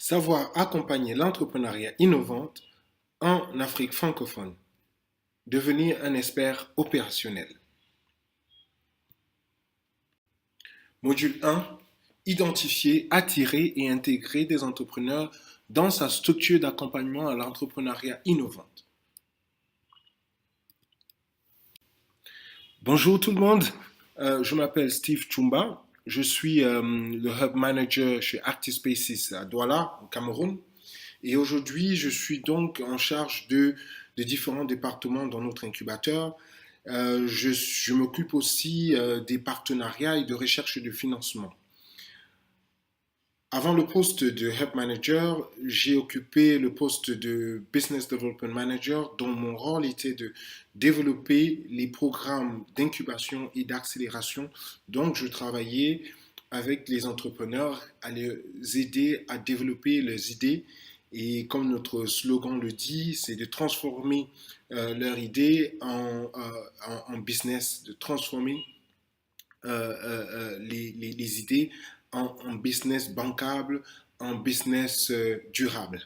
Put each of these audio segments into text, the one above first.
Savoir accompagner l'entrepreneuriat innovant en Afrique francophone. Devenir un expert opérationnel. Module 1. Identifier, attirer et intégrer des entrepreneurs dans sa structure d'accompagnement à l'entrepreneuriat innovant. Bonjour tout le monde, je m'appelle Steve Chumba, je suis le Hub Manager chez ActiSpaces à Douala, au Cameroun. Et aujourd'hui, je suis donc en charge de différents départements dans notre incubateur. Je m'occupe aussi des partenariats et de recherche et de financement. Avant le poste de Hub Manager, j'ai occupé le poste de Business Development Manager, dont mon rôle était de développer les programmes d'incubation et d'accélération. Donc, je travaillais avec les entrepreneurs à les aider à développer leurs idées. Et comme notre slogan le dit, c'est de transformer leurs idées en business, de transformer les idées en business bancable, en business durable.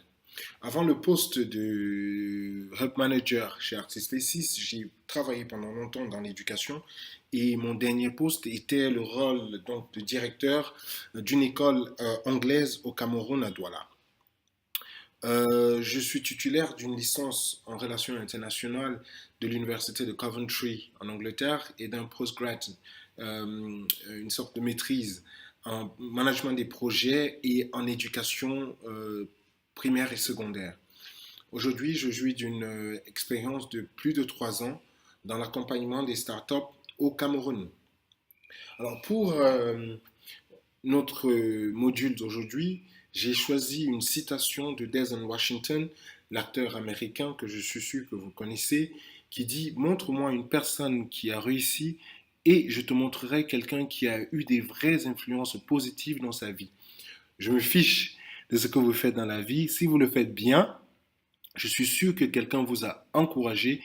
Avant le poste de Hub Manager chez ArtSpaces, j'ai travaillé pendant longtemps dans l'éducation et mon dernier poste était le rôle donc, de directeur d'une école anglaise au Cameroun à Douala. Je suis titulaire d'une licence en relations internationales de l'université de Coventry en Angleterre et d'un postgrad, une sorte de maîtrise en management des projets et en éducation primaire et secondaire. Aujourd'hui, je jouis d'une expérience de plus de 3 ans dans l'accompagnement des startups au Cameroun. Alors pour notre module d'aujourd'hui, j'ai choisi une citation de Denzel Washington, l'acteur américain que je suis sûr que vous connaissez, qui dit « Montre-moi une personne qui a réussi et je te montrerai quelqu'un qui a eu des vraies influences positives dans sa vie. Je me fiche de ce que vous faites dans la vie. Si vous le faites bien, je suis sûr que quelqu'un vous a encouragé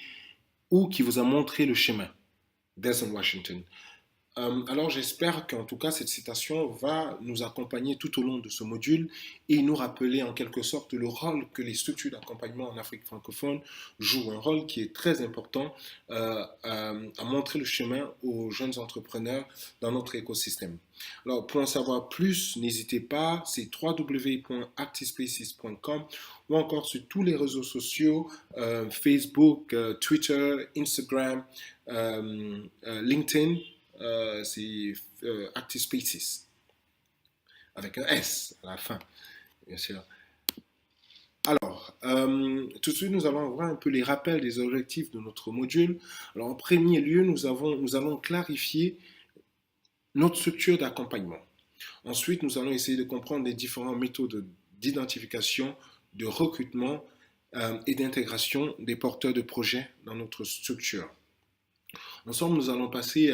ou qui vous a montré le chemin. » Denzel Washington. Alors j'espère qu'en tout cas cette citation va nous accompagner tout au long de ce module et nous rappeler en quelque sorte le rôle que les structures d'accompagnement en Afrique francophone jouent, un rôle qui est très important à montrer le chemin aux jeunes entrepreneurs dans notre écosystème. Alors pour en savoir plus, n'hésitez pas, c'est www.actispaces.com ou encore sur tous les réseaux sociaux, Facebook, Twitter, Instagram, LinkedIn. C'est ActiSpaces, avec un S à la fin, bien sûr. Alors, tout de suite, nous allons voir un peu les rappels des objectifs de notre module. Alors, en premier lieu, nous allons clarifier notre structure d'accompagnement. Ensuite, nous allons essayer de comprendre les différentes méthodes d'identification, de recrutement et d'intégration des porteurs de projets dans notre structure. Ensemble, nous allons passer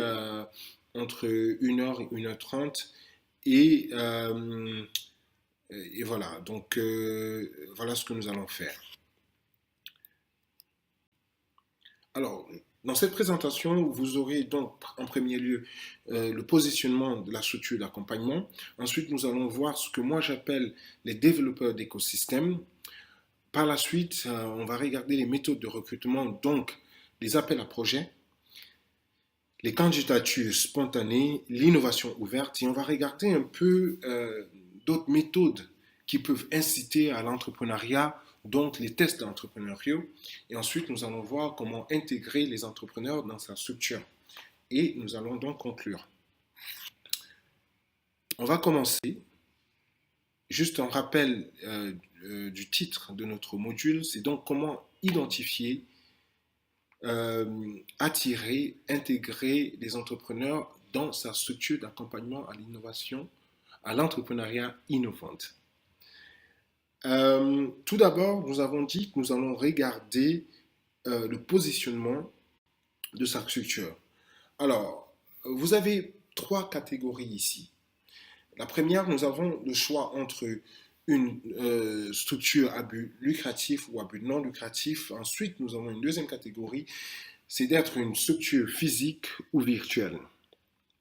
entre 1 heure et 1 h 30 et, et voilà, donc voilà ce que nous allons faire. Alors, dans cette présentation, vous aurez donc en premier lieu le positionnement de la structure d'accompagnement. Ensuite, nous allons voir ce que moi j'appelle les développeurs d'écosystèmes. Par la suite, on va regarder les méthodes de recrutement, donc les appels à projets, les candidatures spontanées, l'innovation ouverte, et on va regarder un peu d'autres méthodes qui peuvent inciter à l'entrepreneuriat, donc les tests entrepreneuriaux. Et ensuite, nous allons voir comment intégrer les entrepreneurs dans sa structure. Et nous allons donc conclure. On va commencer. Juste un rappel du titre de notre module, c'est donc comment identifier attirer, intégrer les entrepreneurs dans sa structure d'accompagnement à l'innovation, à l'entrepreneuriat innovante. Tout d'abord, nous avons dit que nous allons regarder le positionnement de sa structure. Alors, vous avez 3 catégories ici. La première, nous avons le choix entre une structure à but lucratif ou à but non lucratif. Ensuite, nous avons une deuxième catégorie, c'est d'être une structure physique ou virtuelle.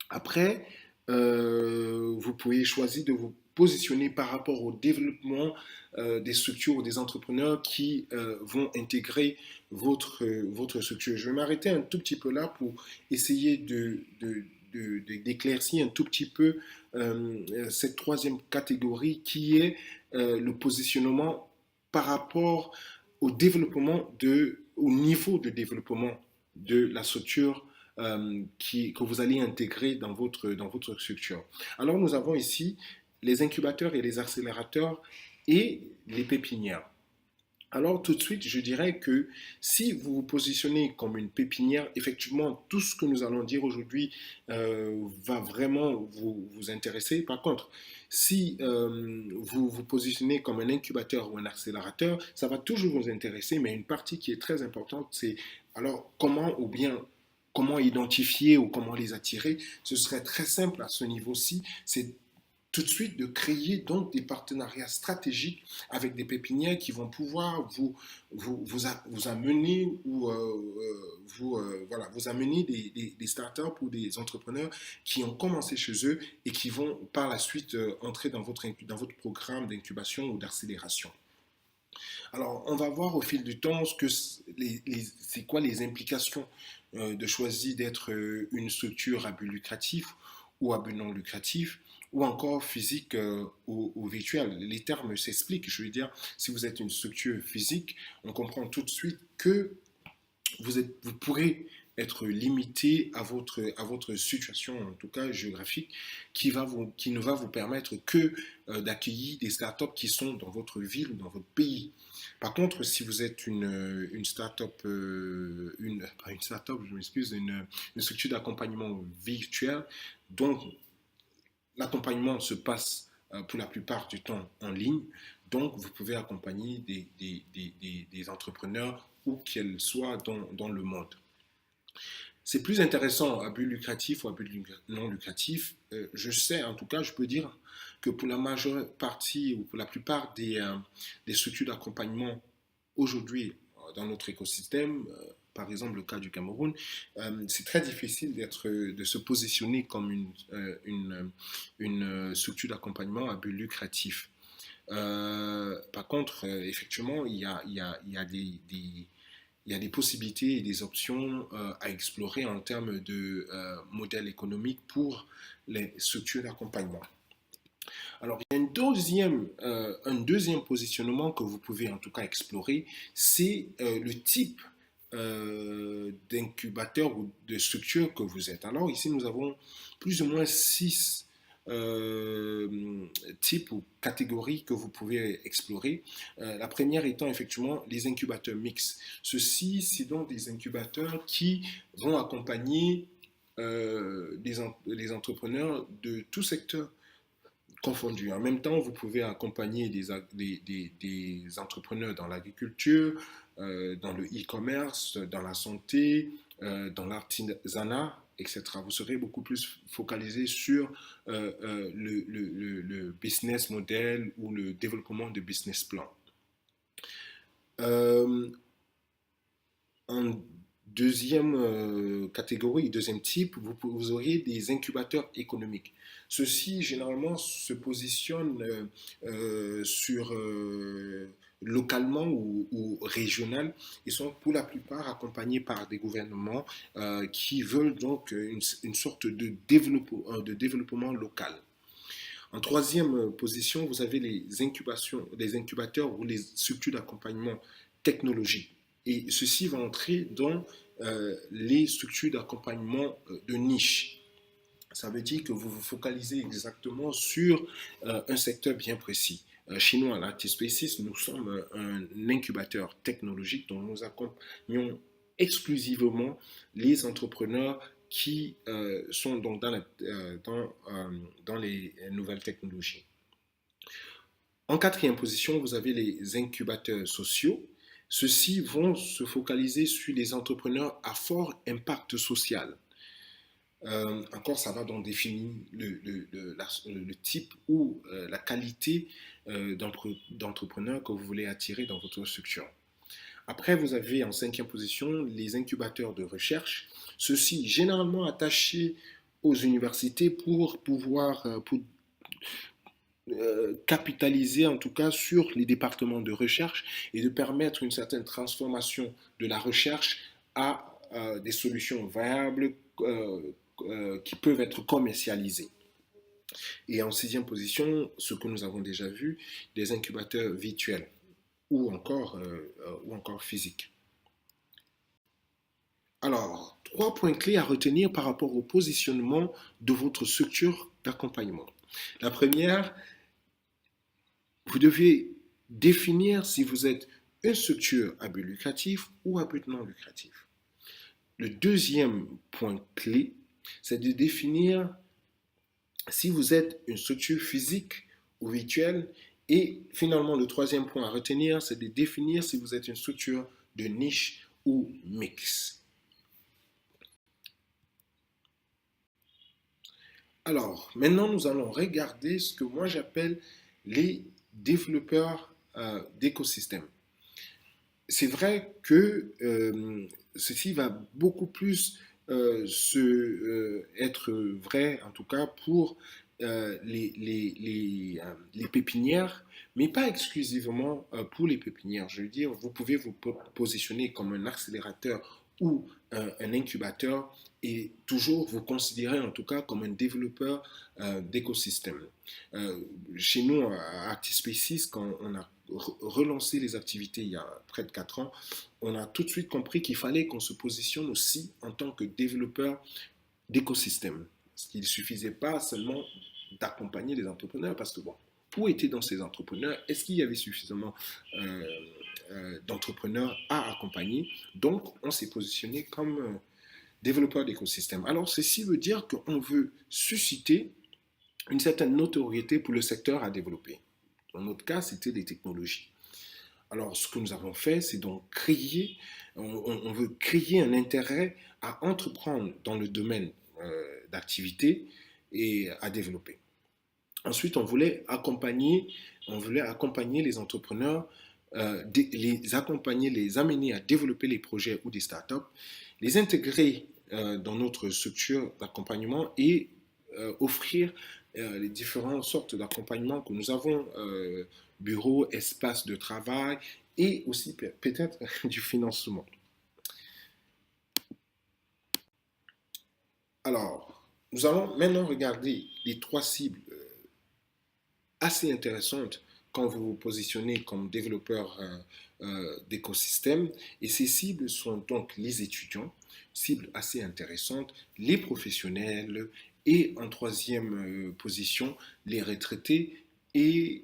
Après, vous pouvez choisir de vous positionner par rapport au développement des structures ou des entrepreneurs qui vont intégrer votre structure. Je vais m'arrêter un tout petit peu là pour essayer d'éclaircir un tout petit peu cette troisième catégorie qui est le positionnement par rapport au développement au niveau de développement de la structure que vous allez intégrer dans votre structure. Alors nous avons ici les incubateurs et les accélérateurs et les pépinières. Alors tout de suite, je dirais que si vous vous positionnez comme une pépinière, effectivement, tout ce que nous allons dire aujourd'hui va vraiment vous intéresser. Par contre, si vous vous positionnez comme un incubateur ou un accélérateur, ça va toujours vous intéresser, mais une partie qui est très importante, c'est alors comment ou bien comment identifier ou comment les attirer. Ce serait très simple à ce niveau-ci, c'est tout de suite de créer donc des partenariats stratégiques avec des pépinières qui vont pouvoir vous amener ou voilà, vous amener des startups ou des entrepreneurs qui ont commencé chez eux et qui vont par la suite entrer dans votre programme d'incubation ou d'accélération. Alors, on va voir au fil du temps c'est quoi les implications de choisir d'être une structure à but lucratif ou à but non lucratif, ou encore physique ou virtuel. Les termes s'expliquent. Je veux dire, si vous êtes une structure physique, on comprend tout de suite que vous pourrez être limité à votre situation, en tout cas géographique, qui ne va vous permettre que d'accueillir des startups qui sont dans votre ville ou dans votre pays. Par contre, si vous êtes une startup, pas une startup, je m'excuse, une structure d'accompagnement virtuel, dont l'accompagnement se passe pour la plupart du temps en ligne, donc vous pouvez accompagner des entrepreneurs où qu'elles soient dans le monde. C'est plus intéressant à but lucratif ou à but non lucratif. Je sais, en tout cas, je peux dire que pour la majeure partie ou pour la plupart des structures d'accompagnement aujourd'hui dans notre écosystème, par exemple le cas du Cameroun, c'est très difficile de se positionner comme une structure d'accompagnement à but lucratif. Par contre, effectivement, il y a il y a des possibilités et des options à explorer en termes de modèle économique pour les structures d'accompagnement. Alors, il y a un deuxième positionnement que vous pouvez en tout cas explorer, c'est le type d'incubateur ou de structure que vous êtes. Alors, ici, nous avons plus ou moins six types ou catégories que vous pouvez explorer. La première étant effectivement les incubateurs mixtes. Ceux-ci, c'est donc des incubateurs qui vont accompagner les entrepreneurs de tout secteur confondus. En même temps, vous pouvez accompagner des entrepreneurs dans l'agriculture, dans le e-commerce, dans la santé, dans l'artisanat, etc. Vous serez beaucoup plus focalisé sur le business model ou le développement de business plan. En deuxième catégorie, deuxième type, vous auriez des incubateurs économiques. Ceux-ci, généralement, se positionnent localement ou régional. Ils sont pour la plupart accompagnés par des gouvernements qui veulent donc une sorte de développement local. En troisième position, vous avez les incubateurs ou les structures d'accompagnement technologique. Et ceci va entrer dans les structures d'accompagnement de niche. Ça veut dire que vous vous focalisez exactement sur un secteur bien précis. Chez nous, à l'Artispaces, nous sommes un incubateur technologique dont nous accompagnons exclusivement les entrepreneurs qui sont donc dans les nouvelles technologies. En quatrième position, vous avez les incubateurs sociaux. Ceux-ci vont se focaliser sur les entrepreneurs à fort impact social. Encore, ça va donc définir le type ou la qualité d'entrepreneur que vous voulez attirer dans votre structure. Après, vous avez en cinquième position les incubateurs de recherche. Ceux-ci, généralement attachés aux universités pour capitaliser en tout cas sur les départements de recherche et de permettre une certaine transformation de la recherche à des solutions viables qui peuvent être commercialisées. Et en sixième position, ce que nous avons déjà vu, des incubateurs virtuels ou encore physiques. Alors, trois points clés à retenir par rapport au positionnement de votre structure d'accompagnement. La première, vous devez définir si vous êtes une structure à but lucratif ou à but non lucratif. Le deuxième point clé, c'est de définir si vous êtes une structure physique ou virtuelle. Et finalement, le troisième point à retenir, c'est de définir si vous êtes une structure de niche ou mix. Alors, maintenant, nous allons regarder ce que moi j'appelle les développeurs d'écosystèmes. C'est vrai que ceci va beaucoup plus être vrai, en tout cas pour les pépinières, mais pas exclusivement pour les pépinières. Je veux dire, vous pouvez vous positionner comme un accélérateur ou un incubateur et toujours vous considérer en tout cas comme un développeur d'écosystème. Chez nous, à ActiSpaces, quand on a relancé les activités il y a près de 4 ans, on a tout de suite compris qu'il fallait qu'on se positionne aussi en tant que développeur d'écosystème. Il ne suffisait pas seulement d'accompagner les entrepreneurs, parce que bon, où étaient dans ces entrepreneurs? Est-ce qu'il y avait suffisamment d'entrepreneurs à accompagner? Donc, on s'est positionné comme développeur d'écosystème. Alors, ceci veut dire qu'on veut susciter une certaine notoriété pour le secteur à développer. Dans notre cas, c'était des technologies. Alors, ce que nous avons fait, c'est donc on veut créer un intérêt à entreprendre dans le domaine d'activité et à développer. Ensuite, on voulait accompagner les entrepreneurs, les accompagner, les amener à développer les projets ou des startups, les intégrer dans notre structure d'accompagnement et offrir les différentes sortes d'accompagnement que nous avons, bureau, espace de travail et aussi peut-être du financement. Alors, nous allons maintenant regarder les trois cibles assez intéressantes quand vous vous positionnez comme développeur d'écosystème. Et ces cibles sont donc les étudiants, cibles assez intéressantes, les professionnels et en troisième position, les retraités et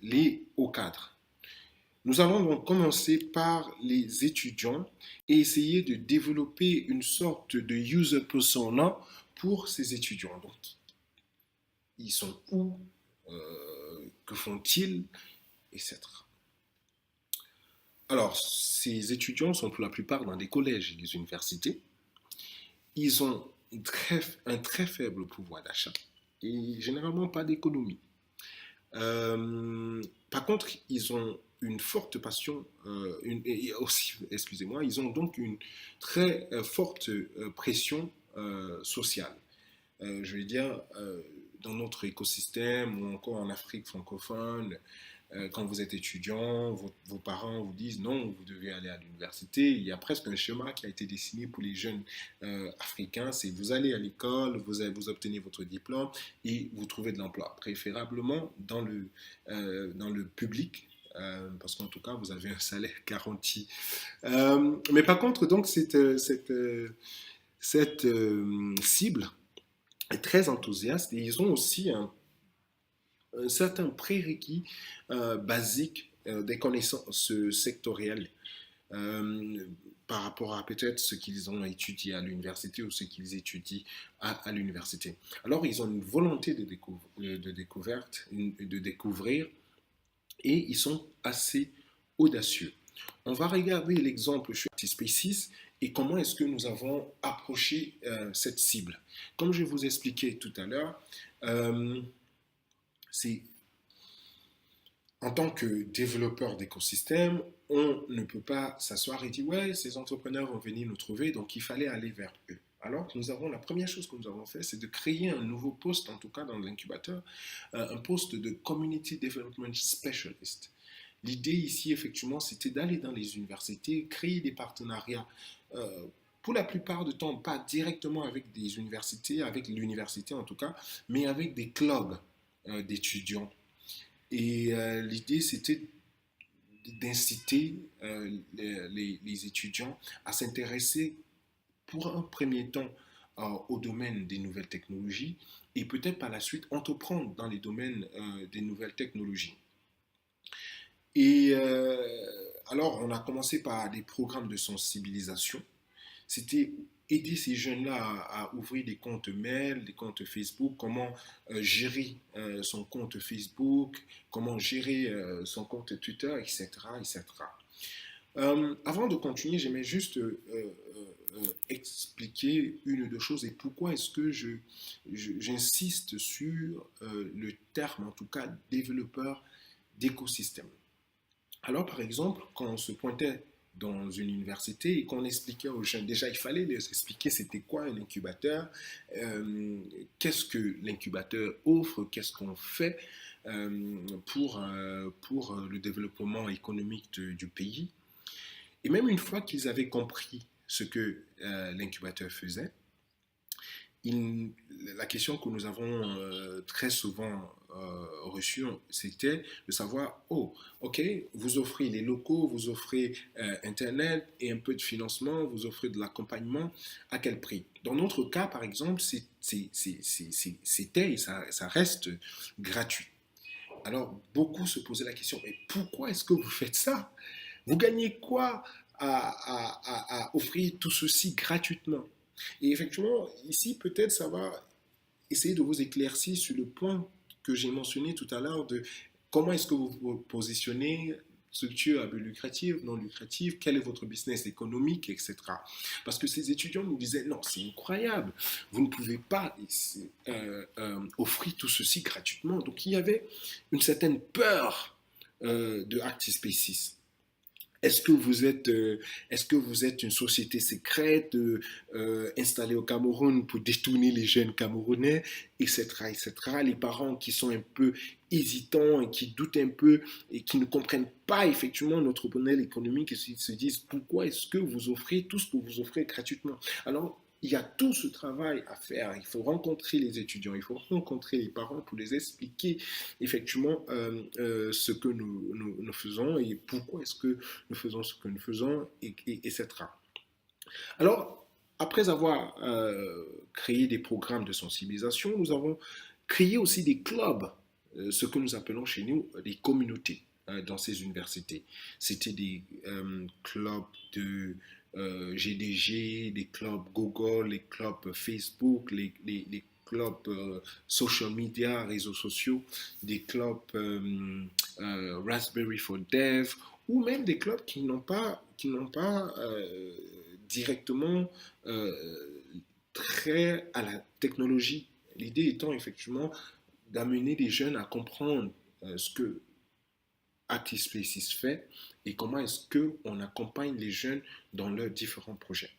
les hauts cadres. Nous allons donc commencer par les étudiants et essayer de développer une sorte de user persona pour ces étudiants. Donc, ils sont où, que font-ils, etc. Alors, ces étudiants sont pour la plupart dans des collèges et des universités. Ils ont un très faible pouvoir d'achat et généralement pas d'économie. Par contre, ils ont une forte passion, et aussi, excusez-moi, ils ont donc une très forte pression sociale. Je veux dire, dans notre écosystème ou encore en Afrique francophone, quand vous êtes étudiant, vos parents vous disent non, vous devez aller à l'université. Il y a presque un schéma qui a été dessiné pour les jeunes africains. C'est vous allez à l'école, vous obtenez votre diplôme et vous trouvez de l'emploi, préférablement dans le public. Parce qu'en tout cas, vous avez un salaire garanti. Mais par contre, donc, cette cible est très enthousiaste et ils ont aussi un certain prérequis basique des connaissances sectorielles par rapport à peut-être ce qu'ils ont étudié à l'université ou ce qu'ils étudient à l'université. Alors, ils ont une volonté de découverte, de découvrir, et ils sont assez audacieux. On va regarder l'exemple chez ActiSpaces et comment est-ce que nous avons approché cette cible. Comme je vous expliquais tout à l'heure, c'est en tant que développeur d'écosystème, on ne peut pas s'asseoir et dire ouais, ces entrepreneurs vont venir nous trouver, donc il fallait aller vers eux. Alors, la première chose que nous avons fait, c'est de créer un nouveau poste, en tout cas dans l'incubateur, un poste de Community Development Specialist. L'idée ici, effectivement, c'était d'aller dans les universités, créer des partenariats, euh, pour la plupart du temps, pas directement avec des universités, avec l'université en tout cas, mais avec des clubs d'étudiants. Et l'idée, c'était d'inciter les étudiants à s'intéresser pour un premier temps au domaine des nouvelles technologies et peut-être par la suite entreprendre dans les domaines des nouvelles technologies. Et alors, on a commencé par des programmes de sensibilisation. C'était aider ces jeunes-là à ouvrir des comptes mail, des comptes Facebook, comment gérer son compte Facebook, comment gérer son compte Twitter, etc. etc. Avant de continuer, j'aimerais juste expliquer une ou deux choses et pourquoi est-ce que j'insiste sur le terme, en tout cas, développeur d'écosystème. Alors, par exemple, quand on se pointait dans une université et qu'on expliquait aux jeunes, déjà, il fallait leur expliquer c'était quoi un incubateur, qu'est-ce que l'incubateur offre, qu'est-ce qu'on fait pour le développement économique du pays. Et même une fois qu'ils avaient compris ce que l'incubateur faisait, la question que nous avons très souvent reçue, c'était de savoir, oh, ok, vous offrez les locaux, vous offrez Internet et un peu de financement, vous offrez de l'accompagnement, à quel prix? Dans notre cas, par exemple, c'était et ça reste gratuit. Alors, beaucoup se posaient la question, mais pourquoi est-ce que vous faites ça? Vous gagnez quoi à offrir tout ceci gratuitement? Et effectivement, ici, peut-être ça va essayer de vous éclaircir sur le point que j'ai mentionné tout à l'heure de comment est-ce que vous vous positionnez, structure à but lucratif, non lucratif, quel est votre business économique, etc. Parce que ces étudiants nous disaient, non, c'est incroyable, vous ne pouvez pas offrir tout ceci gratuitement. Donc il y avait une certaine peur de ActiSpaces. Est-ce que vous êtes une société secrète installée au Cameroun pour détourner les jeunes Camerounais, etc., etc. Les parents qui sont un peu hésitants et qui doutent un peu et qui ne comprennent pas effectivement notre modèle économique et se disent pourquoi est-ce que vous offrez tout ce que vous offrez gratuitement. Alors, il y a tout ce travail à faire. Il faut rencontrer les étudiants, il faut rencontrer les parents pour les expliquer effectivement ce que nous faisons et pourquoi est-ce que nous faisons ce que nous faisons, etc. Alors, après avoir créé des programmes de sensibilisation, nous avons créé aussi des clubs, ce que nous appelons chez nous des communautés dans ces universités. C'était des clubs de GDG, des clubs Google, les clubs Facebook, les clubs social media, réseaux sociaux, des clubs Raspberry for Dev, ou même des clubs qui n'ont pas directement trait à la technologie. L'idée étant effectivement d'amener les jeunes à comprendre ce que ActiSpaces fait et comment est-ce qu'on accompagne les jeunes dans leurs différents projets.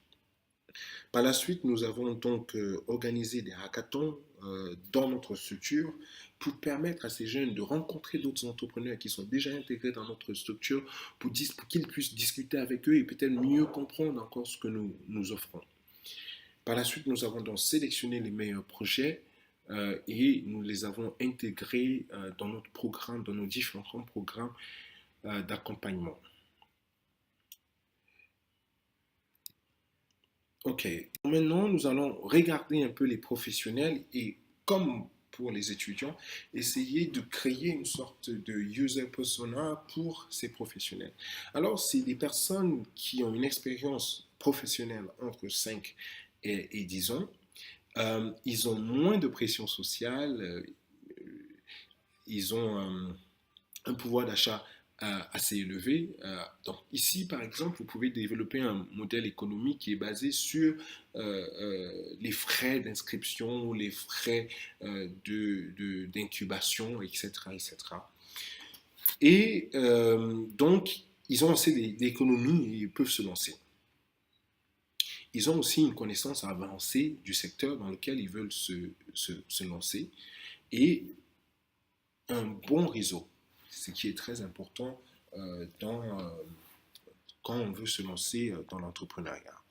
Par la suite, nous avons donc organisé des hackathons dans notre structure pour permettre à ces jeunes de rencontrer d'autres entrepreneurs qui sont déjà intégrés dans notre structure pour qu'ils puissent discuter avec eux et peut-être mieux comprendre encore ce que nous offrons. Par la suite, nous avons donc sélectionné les meilleurs projets et nous les avons intégrés dans notre programme, dans nos différents programmes d'accompagnement. Ok, maintenant nous allons regarder un peu les professionnels et comme pour les étudiants, essayer de créer une sorte de user persona pour ces professionnels. Alors, c'est des personnes qui ont une expérience professionnelle entre 5 et 10 ans. Ils ont moins de pression sociale, ils ont un pouvoir d'achat assez élevé. Donc ici, par exemple, vous pouvez développer un modèle économique qui est basé sur les frais d'inscription, les frais d'incubation, etc., etc. Et donc, ils ont assez d'économies et ils peuvent se lancer. ils ont aussi une connaissance avancée du secteur dans lequel ils veulent se lancer et un bon réseau, ce qui est très important quand on veut se lancer dans l'entrepreneuriat.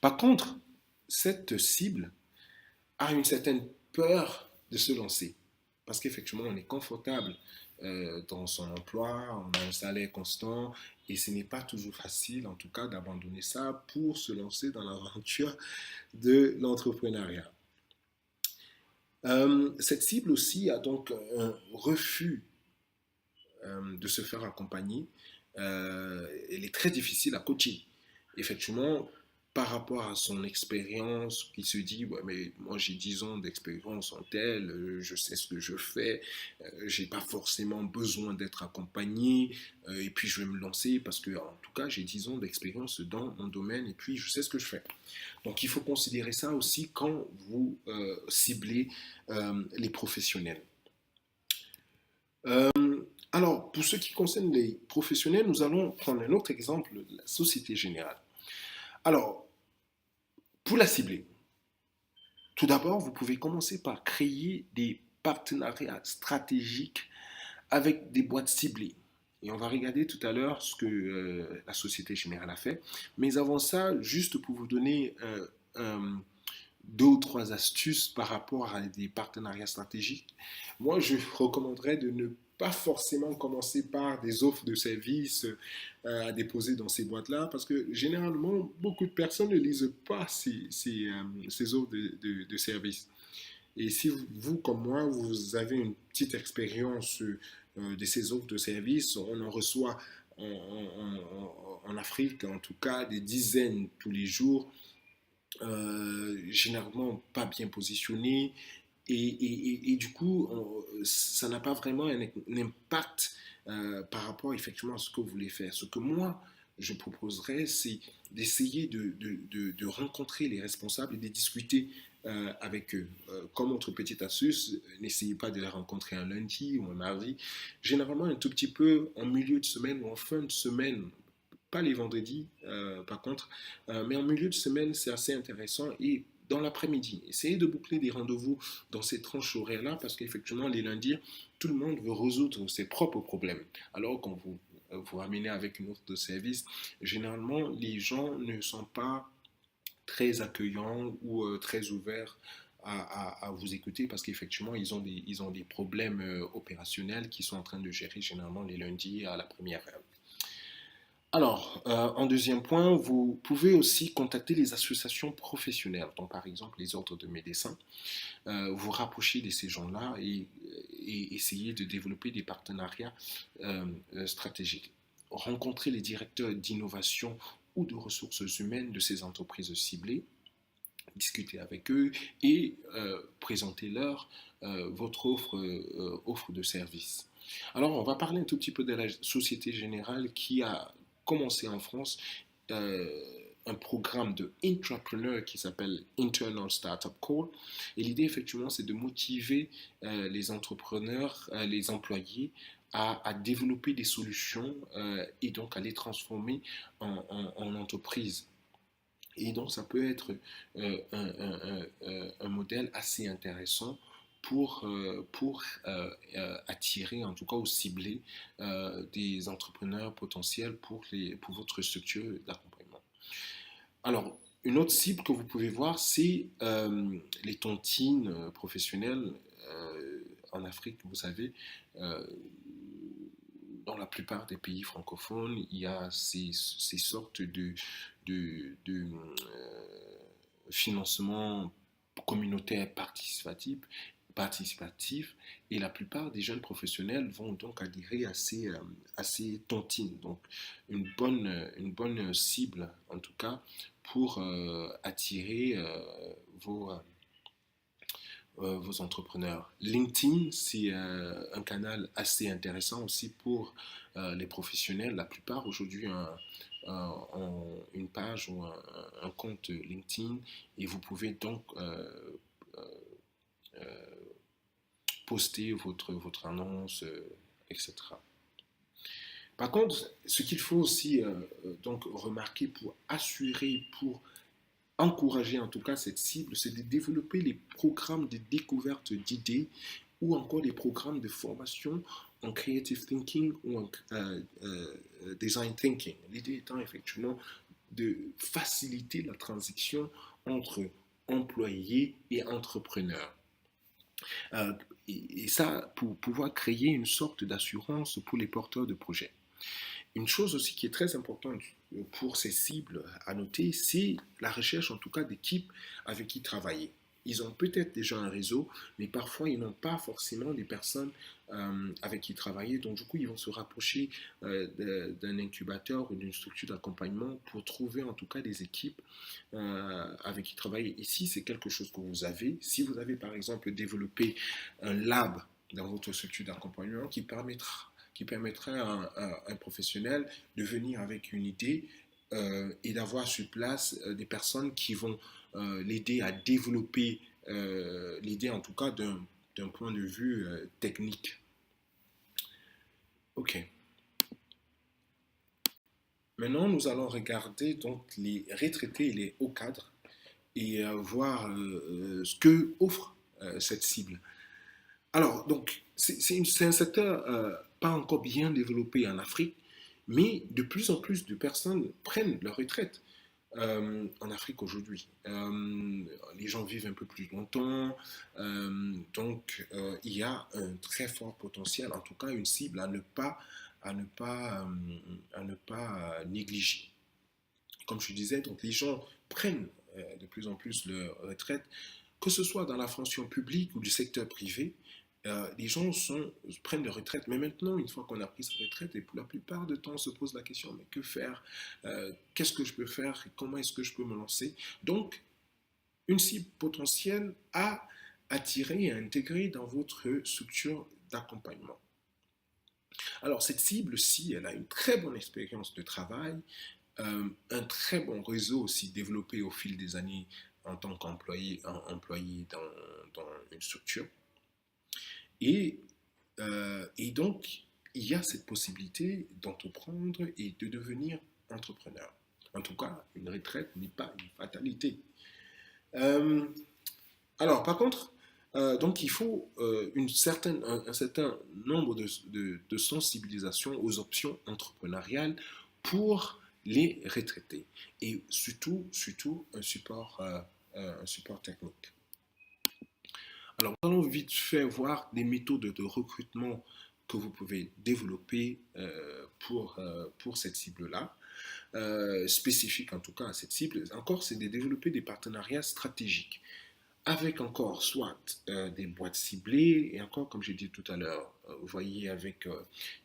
Par contre, cette cible a une certaine peur de se lancer parce qu'effectivement, on est confortable dans son emploi, on a un salaire constant et ce n'est pas toujours facile, en tout cas, d'abandonner ça pour se lancer dans l'aventure de l'entrepreneuriat. Cette cible aussi a donc un refus de se faire accompagner. Elle est très difficile à coacher. Effectivement, par rapport à son expérience, il se dit, ouais, mais moi j'ai 10 ans d'expérience en tel, je sais ce que je fais, j'ai pas forcément besoin d'être accompagné, et puis je vais me lancer parce que, en tout cas, j'ai 10 ans d'expérience dans mon domaine, et puis je sais ce que je fais. Donc il faut considérer ça aussi quand vous ciblez les professionnels. Euh, alors, pour ce qui concerne les professionnels, nous allons prendre un autre exemple, la Société Générale. Alors, pour la cibler, tout d'abord, vous pouvez commencer par créer des partenariats stratégiques avec des boîtes ciblées. Et on va regarder tout à l'heure ce que la Société Générale a fait. Mais avant ça, juste pour vous donner deux ou trois astuces par rapport à des partenariats stratégiques, moi, je recommanderais de ne pas forcément commencer par des offres de services à déposer dans ces boîtes-là, parce que généralement, beaucoup de personnes ne lisent pas ces offres de services. Et si vous, comme moi, vous avez une petite expérience de ces offres de services, on en reçoit en Afrique, en tout cas, des dizaines tous les jours, généralement pas bien positionné. Et du coup, ça n'a pas vraiment un impact par rapport effectivement à ce que vous voulez faire. Ce que moi, je proposerais, c'est d'essayer de rencontrer les responsables et de discuter avec eux. Comme autre petite astuce, n'essayez pas de les rencontrer un lundi ou un mardi. Généralement, un tout petit peu en milieu de semaine ou en fin de semaine, pas les vendredis, par contre, mais en milieu de semaine, c'est assez intéressant. Et dans l'après-midi, essayez de boucler des rendez-vous dans ces tranches horaires-là, parce qu'effectivement, les lundis, tout le monde veut résoudre ses propres problèmes. Alors, quand vous ramenez avec une offre de service, généralement, les gens ne sont pas très accueillants ou très ouverts à vous écouter parce qu'effectivement, ils ont des problèmes opérationnels qu'ils sont en train de gérer généralement les lundis à la première heure. Alors, en deuxième point, vous pouvez aussi contacter les associations professionnelles, donc par exemple les ordres de médecins, vous rapprocher de ces gens-là et essayer de développer des partenariats stratégiques. Rencontrer les directeurs d'innovation ou de ressources humaines de ces entreprises ciblées, discuter avec eux et présenter-leur votre offre de service. Alors, on va parler un tout petit peu de la Société Générale qui a commencé en France euh, un programme de intrapreneur qui s'appelle Internal Startup Call. Et l'idée, effectivement, c'est de motiver les entrepreneurs, les employés à développer des solutions et donc à les transformer en entreprise. Et donc, ça peut être un modèle assez intéressant pour attirer, en tout cas, ou cibler des entrepreneurs potentiels pour votre structure d'accompagnement. Alors, une autre cible que vous pouvez voir, c'est les tontines professionnelles en Afrique, vous savez. Dans la plupart des pays francophones, il y a ces sortes de financement communautaire participatif et la plupart des jeunes professionnels vont donc adhérer à ces tontines. Donc une bonne cible en tout cas pour attirer vos entrepreneurs. LinkedIn, c'est un canal assez intéressant aussi pour les professionnels. La plupart aujourd'hui ont une page ou un compte LinkedIn et vous pouvez donc poster votre annonce, etc. Par contre, ce qu'il faut aussi donc remarquer pour assurer, pour encourager en tout cas cette cible, c'est de développer les programmes de découverte d'idées ou encore des programmes de formation en creative thinking ou en design thinking. L'idée étant effectivement de faciliter la transition entre employés et entrepreneurs. Euh, et ça, pour pouvoir créer une sorte d'assurance pour les porteurs de projets. Une chose aussi qui est très importante pour ces cibles à noter, c'est la recherche en tout cas d'équipes avec qui travailler. Ils ont peut-être déjà un réseau, mais parfois ils n'ont pas forcément des personnes avec qui travailler. Donc du coup, ils vont se rapprocher d'un incubateur ou d'une structure d'accompagnement pour trouver en tout cas des équipes avec qui travailler. Et si c'est quelque chose que vous avez, si vous avez par exemple développé un lab dans votre structure d'accompagnement qui permettrait à un professionnel de venir avec une idée et d'avoir sur place des personnes qui vont l'aider à développer l'idée, en tout cas d'un point de vue technique. Ok. Maintenant, nous allons regarder donc les retraités et les hauts cadres et voir ce que offre cette cible. Alors, donc, c'est un secteur pas encore bien développé en Afrique, mais de plus en plus de personnes prennent leur retraite en Afrique aujourd'hui. Les gens vivent un peu plus longtemps, donc il y a un très fort potentiel, en tout cas une cible à ne pas négliger. Comme je disais, donc les gens prennent de plus en plus leur retraite, que ce soit dans la fonction publique ou du secteur privé. Les gens prennent leur retraite, mais maintenant, une fois qu'on a pris sa retraite, et pour la plupart du temps, on se pose la question, mais que faire? Qu'est-ce que je peux faire? Comment est-ce que je peux me lancer? Donc, une cible potentielle à attirer et à intégrer dans votre structure d'accompagnement. Alors, cette cible-ci, elle a une très bonne expérience de travail, un très bon réseau aussi développé au fil des années en tant qu'employé employé dans une structure. Et donc, il y a cette possibilité d'entreprendre et de devenir entrepreneur. En tout cas, une retraite n'est pas une fatalité. Euh, alors, par contre, donc il faut un certain nombre de sensibilisation aux options entrepreneuriales pour les retraités et surtout un support technique. Alors, nous allons vite fait voir des méthodes de recrutement que vous pouvez développer pour cette cible-là, spécifique en tout cas à cette cible. Encore, c'est de développer des partenariats stratégiques avec encore soit des boîtes ciblées, et encore, comme j'ai dit tout à l'heure, vous voyez, avec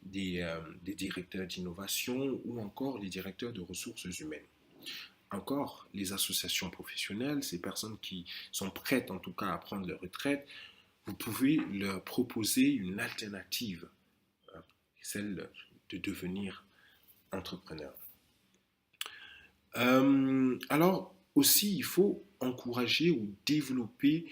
des directeurs d'innovation ou encore les directeurs de ressources humaines. Encore, les associations professionnelles, ces personnes qui sont prêtes en tout cas à prendre leur retraite, vous pouvez leur proposer une alternative, celle de devenir entrepreneur. Alors, aussi, il faut encourager ou développer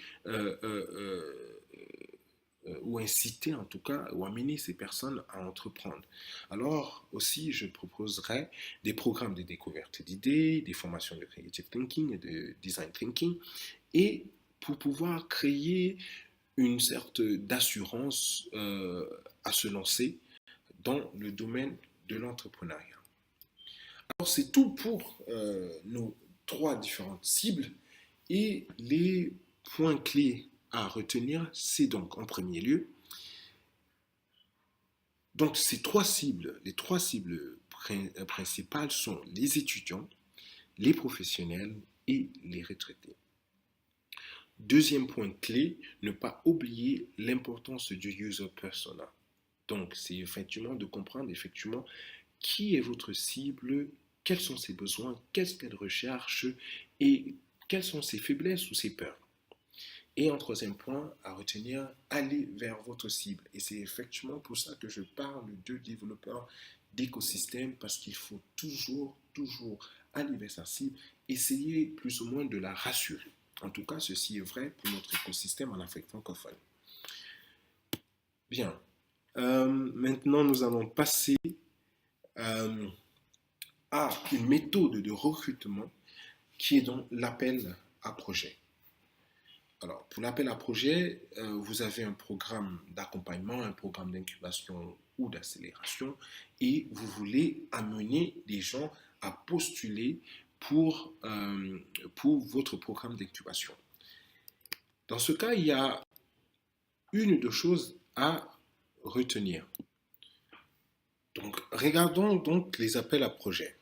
ou inciter en tout cas, ou amener ces personnes à entreprendre. Alors aussi, je proposerai des programmes de découverte d'idées, des formations de creative thinking et de design thinking, et pour pouvoir créer une sorte d'assurance à se lancer dans le domaine de l'entrepreneuriat. Alors c'est tout pour nos trois différentes cibles et les points clés à retenir, c'est donc en premier lieu, donc ces les trois cibles principales sont les étudiants, les professionnels et les retraités. Deuxième point clé, ne pas oublier l'importance du user persona. Donc, c'est effectivement de comprendre effectivement qui est votre cible, quels sont ses besoins, qu'est-ce qu'elle recherche et quelles sont ses faiblesses ou ses peurs. Et en troisième point à retenir, aller vers votre cible. Et c'est effectivement pour ça que je parle de développeurs d'écosystème, parce qu'il faut toujours aller vers sa cible, essayer plus ou moins de la rassurer. En tout cas, ceci est vrai pour notre écosystème en Afrique francophone. Bien. Maintenant, nous allons passer euh, a une méthode de recrutement qui est donc l'appel à projet. Alors, pour l'appel à projet, vous avez un programme d'accompagnement, un programme d'incubation ou d'accélération et vous voulez amener des gens à postuler pour votre programme d'incubation. Dans ce cas, il y a une de choses à retenir. Donc, regardons donc les appels à projet.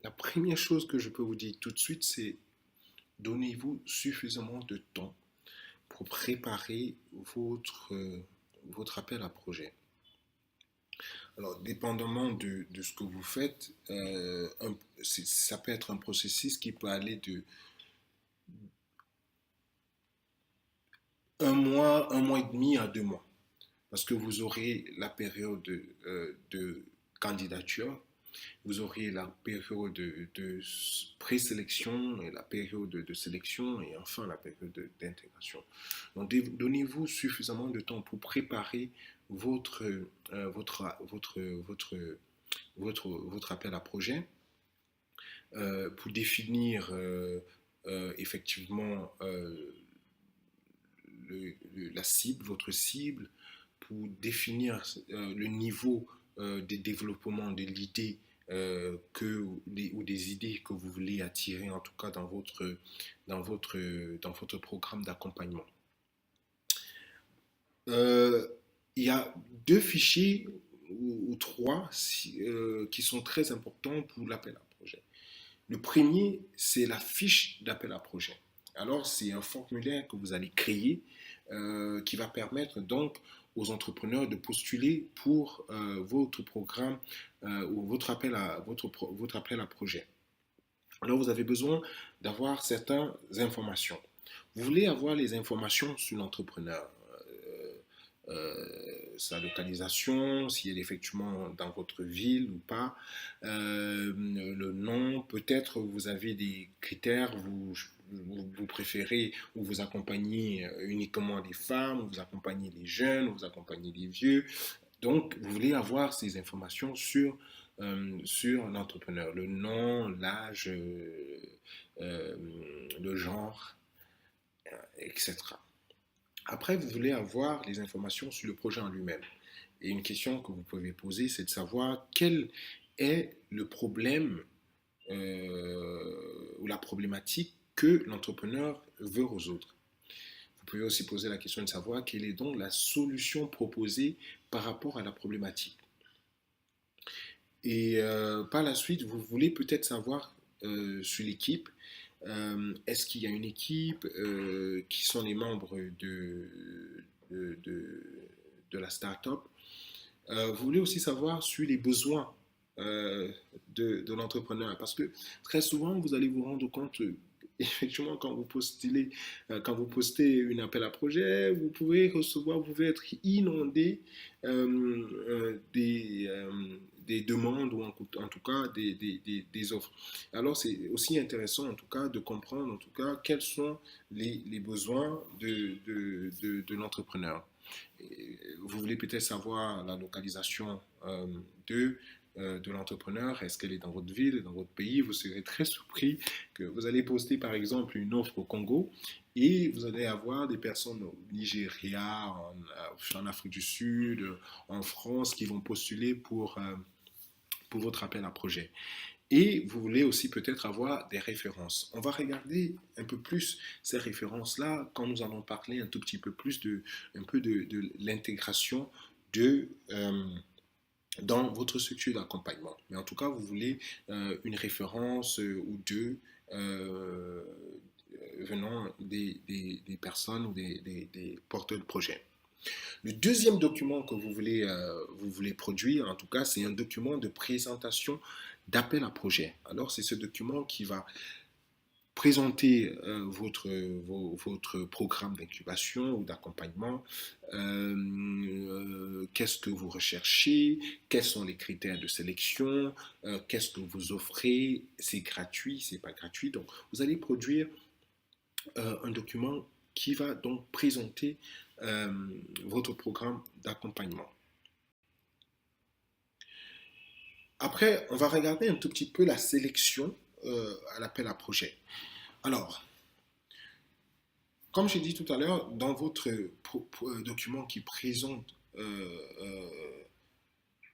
La première chose que je peux vous dire tout de suite, c'est donnez-vous suffisamment de temps pour préparer votre appel à projet. Alors, dépendamment de ce que vous faites, ça peut être un processus qui peut aller de un mois et demi à 2 mois. Parce que vous aurez la période de candidature, vous aurez la période de présélection et la période de sélection et enfin la période d'intégration. Donc donnez-vous suffisamment de temps pour préparer votre, votre appel à projet, pour définir effectivement la cible, votre cible, pour définir le niveau de développement de l'idée ou des idées que vous voulez attirer, en tout cas dans votre programme d'accompagnement. Il y a 2 fichiers ou 3 qui sont très importants pour l'appel à projet. Le premier, c'est la fiche d'appel à projet. Alors, c'est un formulaire que vous allez créer qui va permettre donc aux entrepreneurs de postuler pour votre programme ou votre appel à projet. Alors, vous avez besoin d'avoir certaines informations. Vous voulez avoir les informations sur l'entrepreneur, sa localisation, si elle est effectivement dans votre ville ou pas, le nom, peut-être vous avez des critères, vous préférez ou vous accompagnez uniquement des femmes, ou vous accompagnez les jeunes, ou vous accompagnez les vieux. Donc, vous voulez avoir ces informations sur l'entrepreneur, le nom, l'âge, le genre, etc. Après, vous voulez avoir les informations sur le projet en lui-même. Et une question que vous pouvez poser, c'est de savoir quel est le problème ou la problématique que l'entrepreneur veut résoudre. Vous pouvez aussi poser la question de savoir quelle est donc la solution proposée par rapport à la problématique. Et par la suite, vous voulez peut-être savoir sur l'équipe, est-ce qu'il y a une équipe, qui sont les membres de, de, de la start-up. Vous voulez aussi savoir sur les besoins de l'entrepreneur. Parce que très souvent, vous allez vous rendre compte, effectivement, quand vous postez une appel à projet, vous pouvez être inondé des demandes ou en tout cas des offres. Alors, c'est aussi intéressant, en tout cas, de comprendre, en tout cas, quels sont les besoins de l'entrepreneur. Vous voulez peut-être savoir la localisation de l'entrepreneur. Est-ce qu'elle est dans votre ville, dans votre pays? Vous serez très surpris que vous allez poster par exemple une offre au Congo et vous allez avoir des personnes au Nigeria, en Afrique du Sud, en France qui vont postuler pour votre appel à projet. Et vous voulez aussi peut-être avoir des références. On va regarder un peu plus ces références-là quand nous allons parler un tout petit peu plus de l'intégration dans votre structure d'accompagnement. Mais en tout cas, vous voulez une référence ou deux venant des personnes ou des porteurs de projets. Le deuxième document que vous voulez produire, en tout cas, c'est un document de présentation d'appel à projet. Alors, c'est ce document qui va présenter votre programme d'incubation ou d'accompagnement, qu'est-ce que vous recherchez, quels sont les critères de sélection, qu'est-ce que vous offrez, c'est gratuit, c'est pas gratuit. Donc, vous allez produire un document qui va donc présenter votre programme d'accompagnement. Après, on va regarder un tout petit peu la sélection à l'appel à projet. Alors, comme j'ai dit tout à l'heure, dans votre document qui présente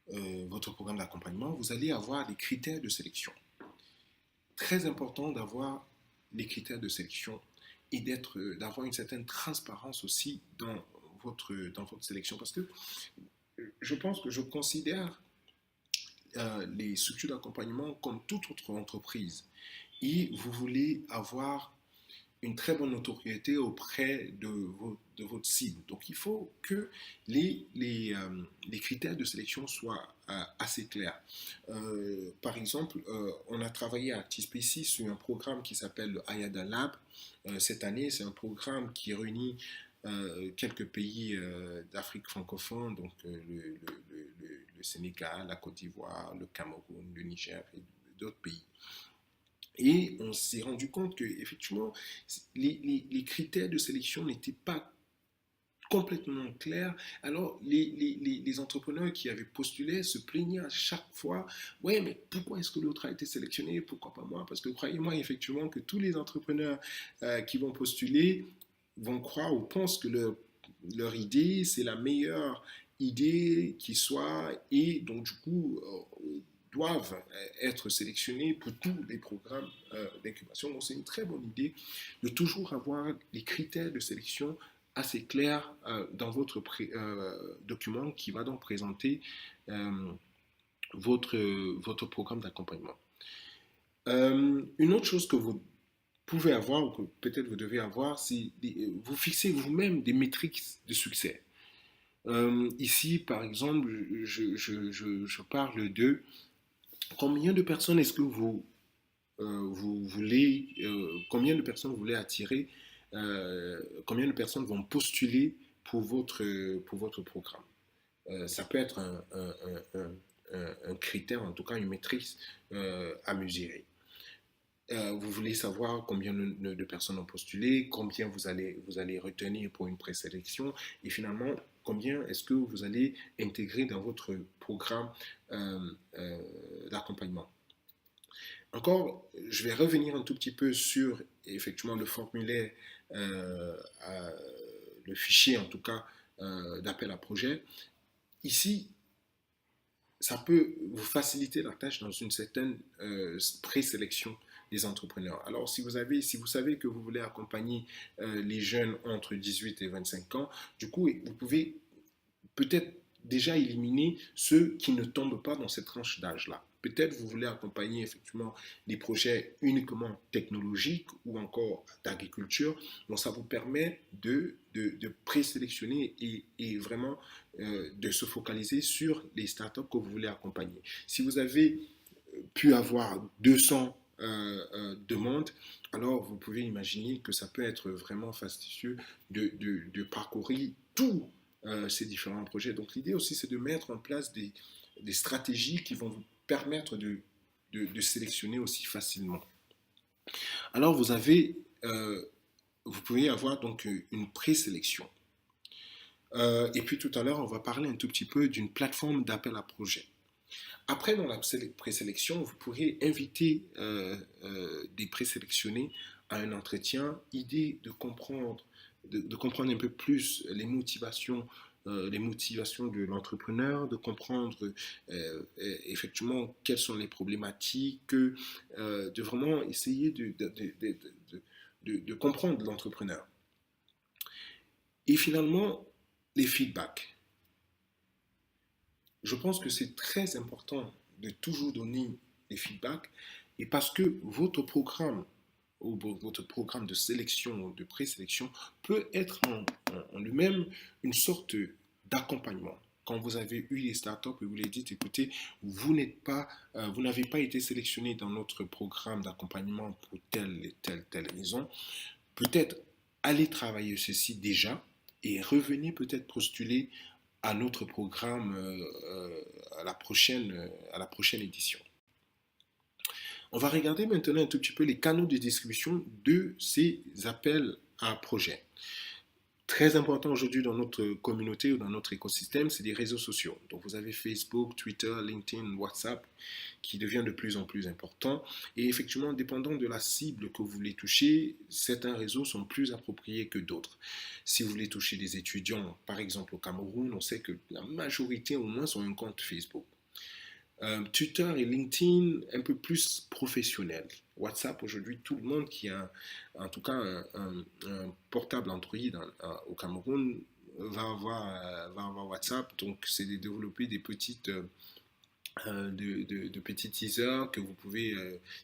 votre programme d'accompagnement, vous allez avoir les critères de sélection. Très important d'avoir les critères de sélection et d'avoir une certaine transparence aussi dans votre sélection. Parce que je pense que je considère les structures d'accompagnement comme toute autre entreprise. Et vous voulez avoir une très bonne notoriété auprès de votre cible. Donc il faut que les critères de sélection soient assez clairs. Par exemple, on a travaillé à Actispécie sur un programme qui s'appelle le Ayada Lab. Cette année, c'est un programme qui réunit quelques pays d'Afrique francophone, donc le Sénégal, la Côte d'Ivoire, le Cameroun, le Niger et d'autres pays. Et on s'est rendu compte que effectivement, les critères de sélection n'étaient pas complètement clairs. Alors, les entrepreneurs qui avaient postulé se plaignaient à chaque fois. Ouais, mais pourquoi est-ce que l'autre a été sélectionné? Pourquoi pas moi? Parce que croyez-moi, effectivement, que tous les entrepreneurs qui vont postuler vont croire ou pensent que leur idée, c'est la meilleure idée qui soit, et donc du coup doivent être sélectionnés pour tous les programmes d'incubation. Donc c'est une très bonne idée de toujours avoir les critères de sélection assez clairs dans votre document qui va donc présenter euh, votre programme d'accompagnement. Une autre chose que vous pouvez avoir, ou que peut-être vous devez avoir, c'est vous fixez vous-même des métriques de succès. Ici, par exemple, je parle de combien de personnes est-ce que vous voulez, combien de personnes vous voulez attirer, combien de personnes vont postuler pour votre programme. Ça peut être un critère, en tout cas une matrice à mesurer. Vous voulez savoir combien de personnes ont postulé, combien vous allez retenir pour une présélection et finalement combien est-ce que vous allez intégrer dans votre programme euh, d'accompagnement. Encore, je vais revenir un tout petit peu sur effectivement le formulaire, à, le fichier en tout cas d'appel à projet. Ici, ça peut vous faciliter la tâche dans une certaine présélection des entrepreneurs. Alors, si vous savez que vous voulez accompagner les jeunes entre 18 et 25 ans, du coup, vous pouvez peut-être déjà éliminer ceux qui ne tombent pas dans cette tranche d'âge-là. Peut-être vous voulez accompagner effectivement des projets uniquement technologiques ou encore d'agriculture. Donc ça vous permet de présélectionner et vraiment de se focaliser sur les startups que vous voulez accompagner. Si vous avez pu avoir 200 demandes, alors vous pouvez imaginer que ça peut être vraiment fastidieux de parcourir tout ces différents projets. Donc l'idée aussi, c'est de mettre en place des stratégies qui vont vous permettre de sélectionner aussi facilement. Alors vous pouvez avoir donc une présélection. Et puis tout à l'heure, on va parler un tout petit peu d'une plateforme d'appel à projet. Après, dans la présélection, vous pourrez inviter des présélectionnés à un entretien, idée de comprendre un peu plus les motivations de l'entrepreneur, de comprendre effectivement quelles sont les problématiques, de vraiment essayer de comprendre l'entrepreneur. Et finalement, les feedbacks. Je pense que c'est très important de toujours donner des feedbacks et parce que votre programme ou votre programme de sélection ou de présélection peut être en lui-même une sorte d'accompagnement. Quand vous avez eu les startups et vous les dites, écoutez, vous n'avez pas été sélectionné dans notre programme d'accompagnement pour telle raison, peut-être allez travailler ceci déjà et revenez peut-être postuler à notre programme à la prochaine édition. On va regarder maintenant un tout petit peu les canaux de distribution de ces appels à projets. Très important aujourd'hui dans notre communauté ou dans notre écosystème, c'est les réseaux sociaux. Donc vous avez Facebook, Twitter, LinkedIn, WhatsApp qui devient de plus en plus important. Et effectivement, dépendant de la cible que vous voulez toucher, certains réseaux sont plus appropriés que d'autres. Si vous voulez toucher des étudiants, par exemple au Cameroun, on sait que la majorité au moins ont un compte Facebook. Twitter et LinkedIn un peu plus professionnels. WhatsApp, aujourd'hui, tout le monde qui a en tout cas un portable Android au Cameroun va avoir WhatsApp. Donc, c'est de développer des de petits teasers que vous pouvez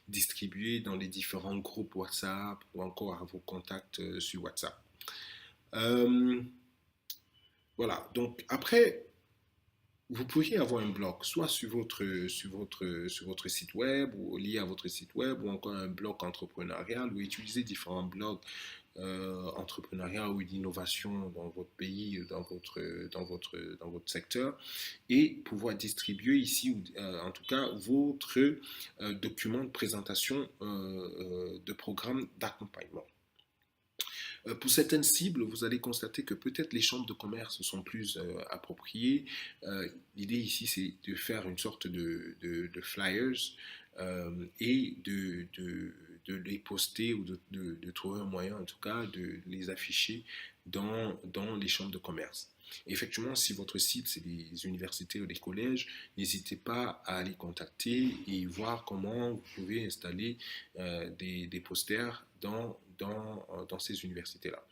distribuer dans les différents groupes WhatsApp ou encore à vos contacts sur WhatsApp. Euh, voilà, donc après, vous pourriez avoir un blog, soit sur votre site web ou lié à votre site web, ou encore un blog entrepreneurial, ou utiliser différents blogs entrepreneurial ou d'innovation dans votre pays, dans votre secteur, et pouvoir distribuer ici, en tout cas, votre document de présentation de programme d'accompagnement. Pour certaines cibles, vous allez constater que peut-être les chambres de commerce sont plus appropriées. L'idée ici, c'est de faire une sorte de flyers et de les poster ou de trouver un moyen, en tout cas, de les afficher dans les chambres de commerce. Effectivement, si votre cible, c'est des universités ou des collèges, n'hésitez pas à les contacter et voir comment vous pouvez installer des posters dans ces universités-là.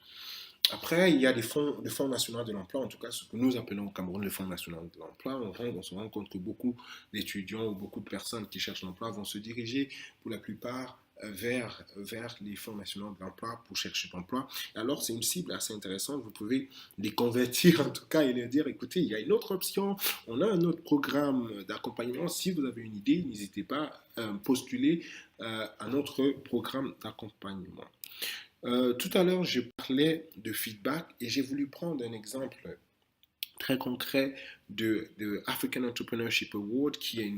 Après, il y a le Fonds national de l'emploi, en tout cas ce que nous appelons au Cameroun le Fonds national de l'emploi. On se rend compte que beaucoup d'étudiants ou beaucoup de personnes qui cherchent l'emploi vont se diriger pour la plupart vers les fonds nationaux de l'emploi pour chercher l'emploi. Alors, c'est une cible assez intéressante. Vous pouvez les convertir en tout cas et leur dire, écoutez, il y a une autre option, on a un autre programme d'accompagnement. Si vous avez une idée, n'hésitez pas à postuler à notre programme d'accompagnement. Tout à l'heure, je parlais de feedback et j'ai voulu prendre un exemple très concret de African Entrepreneurship Award, qui est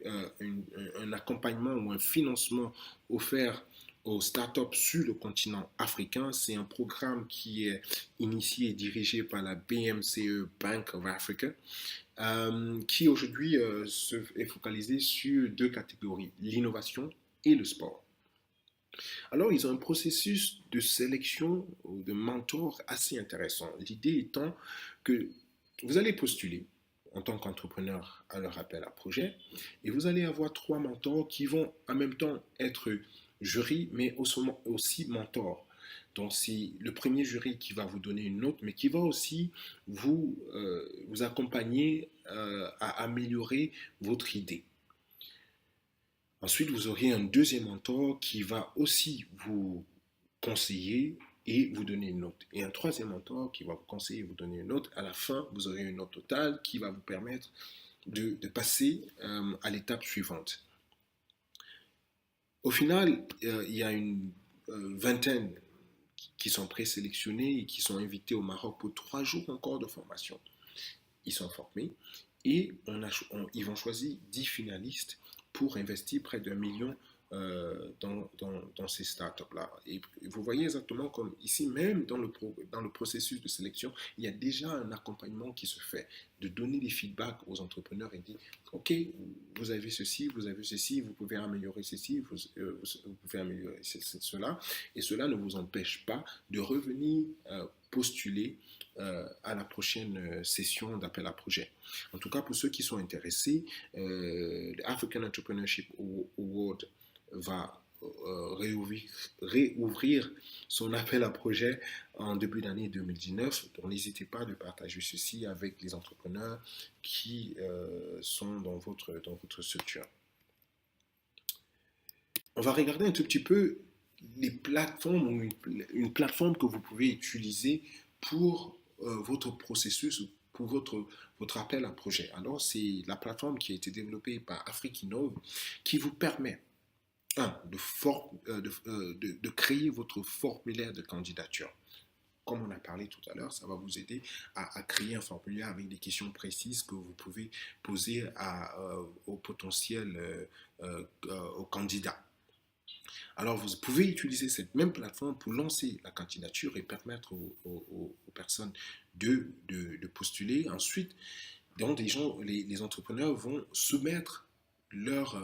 un accompagnement ou un financement offert aux startups sur le continent africain. C'est un programme qui est initié et dirigé par la BMCE Bank of Africa, qui aujourd'hui est focalisé sur deux catégories, l'innovation et le sport. Alors, ils ont un processus de sélection ou de mentor assez intéressant. L'idée étant que vous allez postuler en tant qu'entrepreneur à leur appel à projet et vous allez avoir trois mentors qui vont en même temps être jury mais aussi mentors. Donc, c'est le premier jury qui va vous donner une note, mais qui va aussi vous accompagner à améliorer votre idée. Ensuite, vous aurez un deuxième mentor qui va aussi vous conseiller et vous donner une note. Et un troisième mentor qui va vous conseiller et vous donner une note. À la fin, vous aurez une note totale qui va vous permettre de passer à l'étape suivante. Au final, il y a une vingtaine qui sont présélectionnés et qui sont invités au Maroc pour 3 jours encore de formation. Ils sont formés et ils vont choisir 10 finalistes pour investir près d'1 million dans ces startups-là. Et vous voyez exactement comme ici, même dans le processus de sélection, il y a déjà un accompagnement qui se fait, de donner des feedbacks aux entrepreneurs et dire, OK, vous avez ceci, vous pouvez améliorer ceci, vous pouvez améliorer cela, et cela ne vous empêche pas de revenir postuler à la prochaine session d'appel à projet. En tout cas, pour ceux qui sont intéressés, l'African Entrepreneurship Award va réouvrir son appel à projet en début d'année 2019. Donc n'hésitez pas de partager ceci avec les entrepreneurs qui sont dans votre structure. On va regarder un tout petit peu les plateformes ou une plateforme que vous pouvez utiliser pour votre processus, pour votre appel à projet. Alors, c'est la plateforme qui a été développée par Afrikinov qui vous permet de créer votre formulaire de candidature. Comme on a parlé tout à l'heure, ça va vous aider à créer un formulaire avec des questions précises que vous pouvez poser aux potentiels aux candidats. Alors, vous pouvez utiliser cette même plateforme pour lancer la candidature et permettre aux personnes de postuler. Ensuite, donc, les entrepreneurs vont soumettre leur,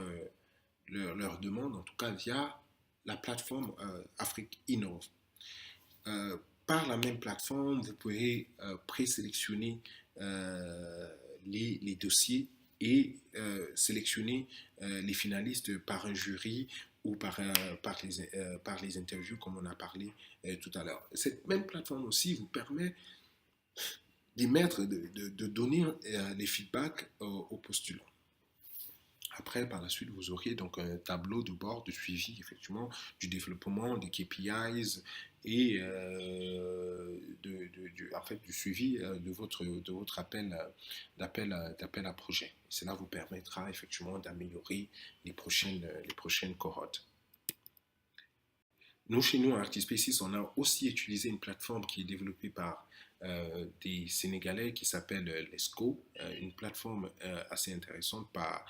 leur demande, en tout cas via la plateforme Afrique Innov. Par la même plateforme, vous pouvez présélectionner les dossiers et sélectionner les finalistes par un jury ou par les interviews comme on a parlé tout à l'heure. Cette même plateforme aussi vous permet d'émettre, de donner les feedbacks aux postulants. Après, par la suite, vous aurez donc un tableau de bord de suivi, effectivement, du développement, des KPIs et en fait, du suivi de votre d'appel à projet. Cela vous permettra effectivement d'améliorer les prochaines cohortes. Nous, chez nous, à Artispaces, on a aussi utilisé une plateforme qui est développée par des Sénégalais qui s'appelle Lesco, une plateforme assez intéressante par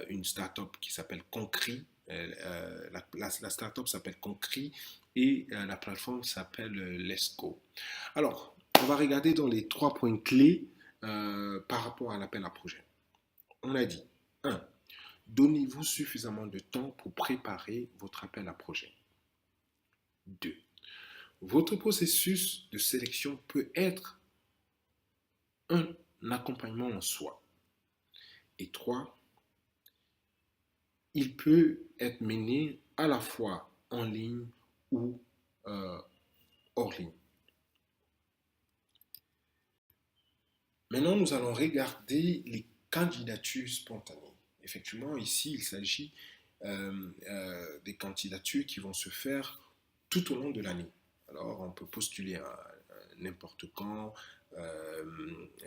une start-up qui s'appelle Concrete. La start-up s'appelle Concrete et la plateforme s'appelle Lesco. Alors, on va regarder dans les 3 points clés par rapport à l'appel à projet. On a dit, 1. Donnez-vous suffisamment de temps pour préparer votre appel à projet. 2. Votre processus de sélection peut être un accompagnement en soi. Et 3. Il peut être mené à la fois en ligne ou hors ligne. Maintenant, nous allons regarder les candidatures spontanées. Effectivement, ici, il s'agit des candidatures qui vont se faire tout au long de l'année. Alors, on peut postuler à n'importe quand.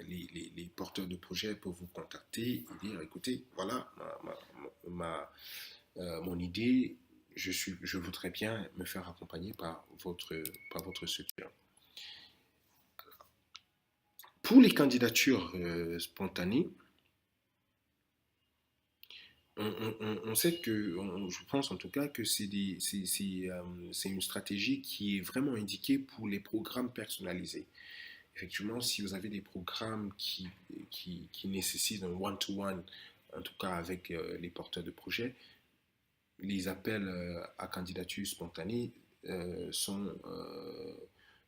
Les porteurs de projets peuvent vous contacter et dire, écoutez, voilà mon idée, je voudrais bien me faire accompagner par votre structure. Pour les candidatures spontanées, on sait que, je pense en tout cas que c'est une stratégie qui est vraiment indiquée pour les programmes personnalisés. Effectivement, si vous avez des programmes qui nécessitent un one-to-one, en tout cas avec les porteurs de projets, les appels à candidature spontanée sont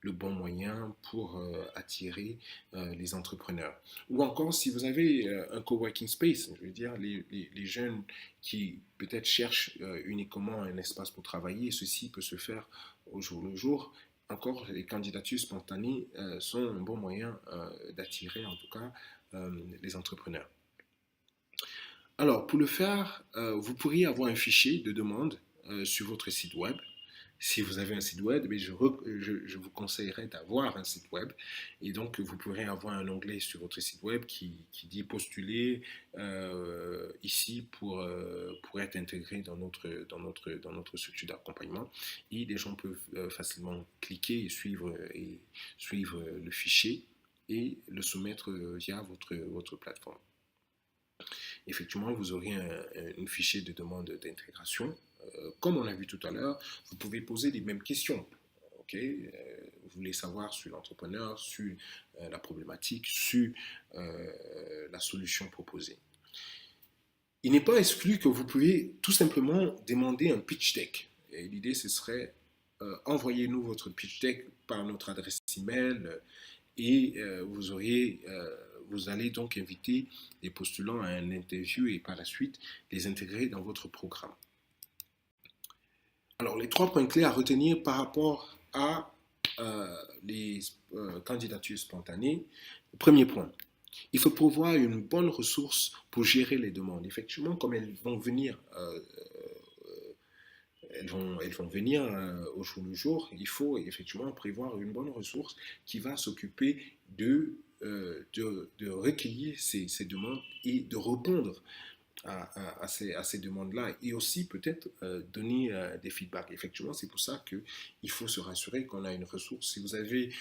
le bon moyen pour attirer les entrepreneurs. Ou encore, si vous avez un coworking space, je veux dire, les jeunes qui peut-être cherchent uniquement un espace pour travailler, ceci peut se faire au jour le jour. Encore, les candidatures spontanées sont un bon moyen d'attirer, en tout cas, les entrepreneurs. Alors, pour le faire, vous pourriez avoir un fichier de demande sur votre site web. Si vous avez un site web, je vous conseillerais d'avoir un site web. Et donc, vous pourrez avoir un onglet sur votre site web qui dit postuler ici pour être intégré dans notre structure d'accompagnement. Et les gens peuvent facilement cliquer et suivre le fichier et le soumettre via votre plateforme. Effectivement, vous aurez un fichier de demande d'intégration. Comme on a vu tout à l'heure, vous pouvez poser les mêmes questions. Vous voulez savoir sur l'entrepreneur, sur la problématique, sur la solution proposée. Il n'est pas exclu que vous pouvez tout simplement demander un pitch deck. Et l'idée, ce serait envoyez-nous votre pitch deck par notre adresse email et vous allez donc inviter les postulants à un interview et par la suite les intégrer dans votre programme. Alors, les 3 points clés à retenir par rapport à les candidatures spontanées. Premier point, il faut prévoir une bonne ressource pour gérer les demandes. Effectivement, comme elles vont venir au jour le jour, il faut effectivement prévoir une bonne ressource qui va s'occuper de recueillir ces demandes et de répondre à ces demandes-là et aussi peut-être donner des feedbacks. Effectivement, c'est pour ça qu'il faut se rassurer qu'on a une ressource. Si vous avez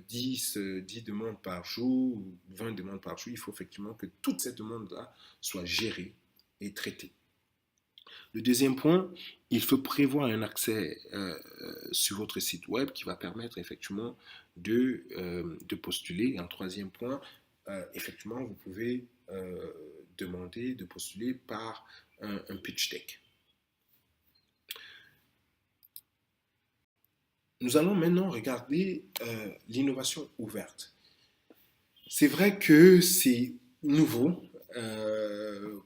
10 demandes par jour ou 20 demandes par jour, il faut effectivement que toute cette demande-là soit gérée et traitée. Le deuxième point, il faut prévoir un accès sur votre site web qui va permettre effectivement de postuler. Et un troisième point, effectivement, vous pouvez demander de postuler par un pitch deck. Nous allons maintenant regarder l'innovation ouverte. C'est vrai que c'est nouveau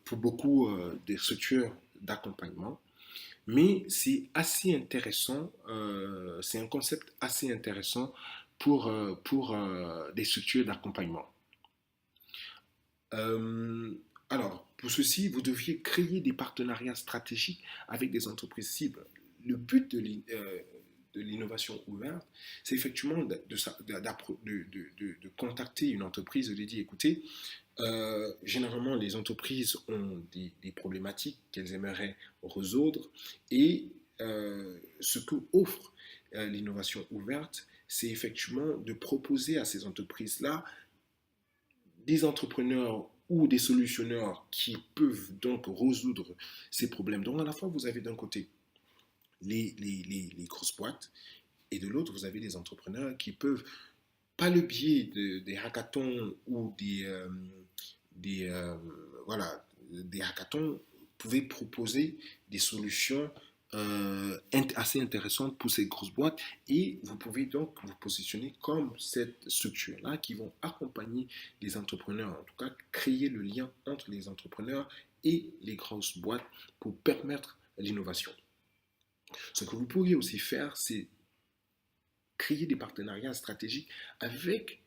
pour beaucoup des structures d'accompagnement, mais c'est assez intéressant, c'est un concept assez intéressant pour des structures d'accompagnement. Alors, pour ceci, vous deviez créer des partenariats stratégiques avec des entreprises cibles. Le but de l'innovation ouverte, c'est effectivement de contacter une entreprise et de dire, écoutez, généralement, les entreprises ont des problématiques qu'elles aimeraient résoudre et ce que offre l'innovation ouverte, c'est effectivement de proposer à ces entreprises-là des entrepreneurs ou des solutionneurs qui peuvent donc résoudre ces problèmes. Donc à la fois, vous avez d'un côté les grosses boîtes et de l'autre, vous avez des entrepreneurs qui peuvent, par le biais des hackathons ou des, euh, voilà, des hackathons, pouvaient proposer des solutions assez intéressantes pour ces grosses boîtes et vous pouvez donc vous positionner comme cette structure-là qui vont accompagner les entrepreneurs, en tout cas créer le lien entre les entrepreneurs et les grosses boîtes pour permettre l'innovation. Ce que vous pourriez aussi faire, c'est créer des partenariats stratégiques avec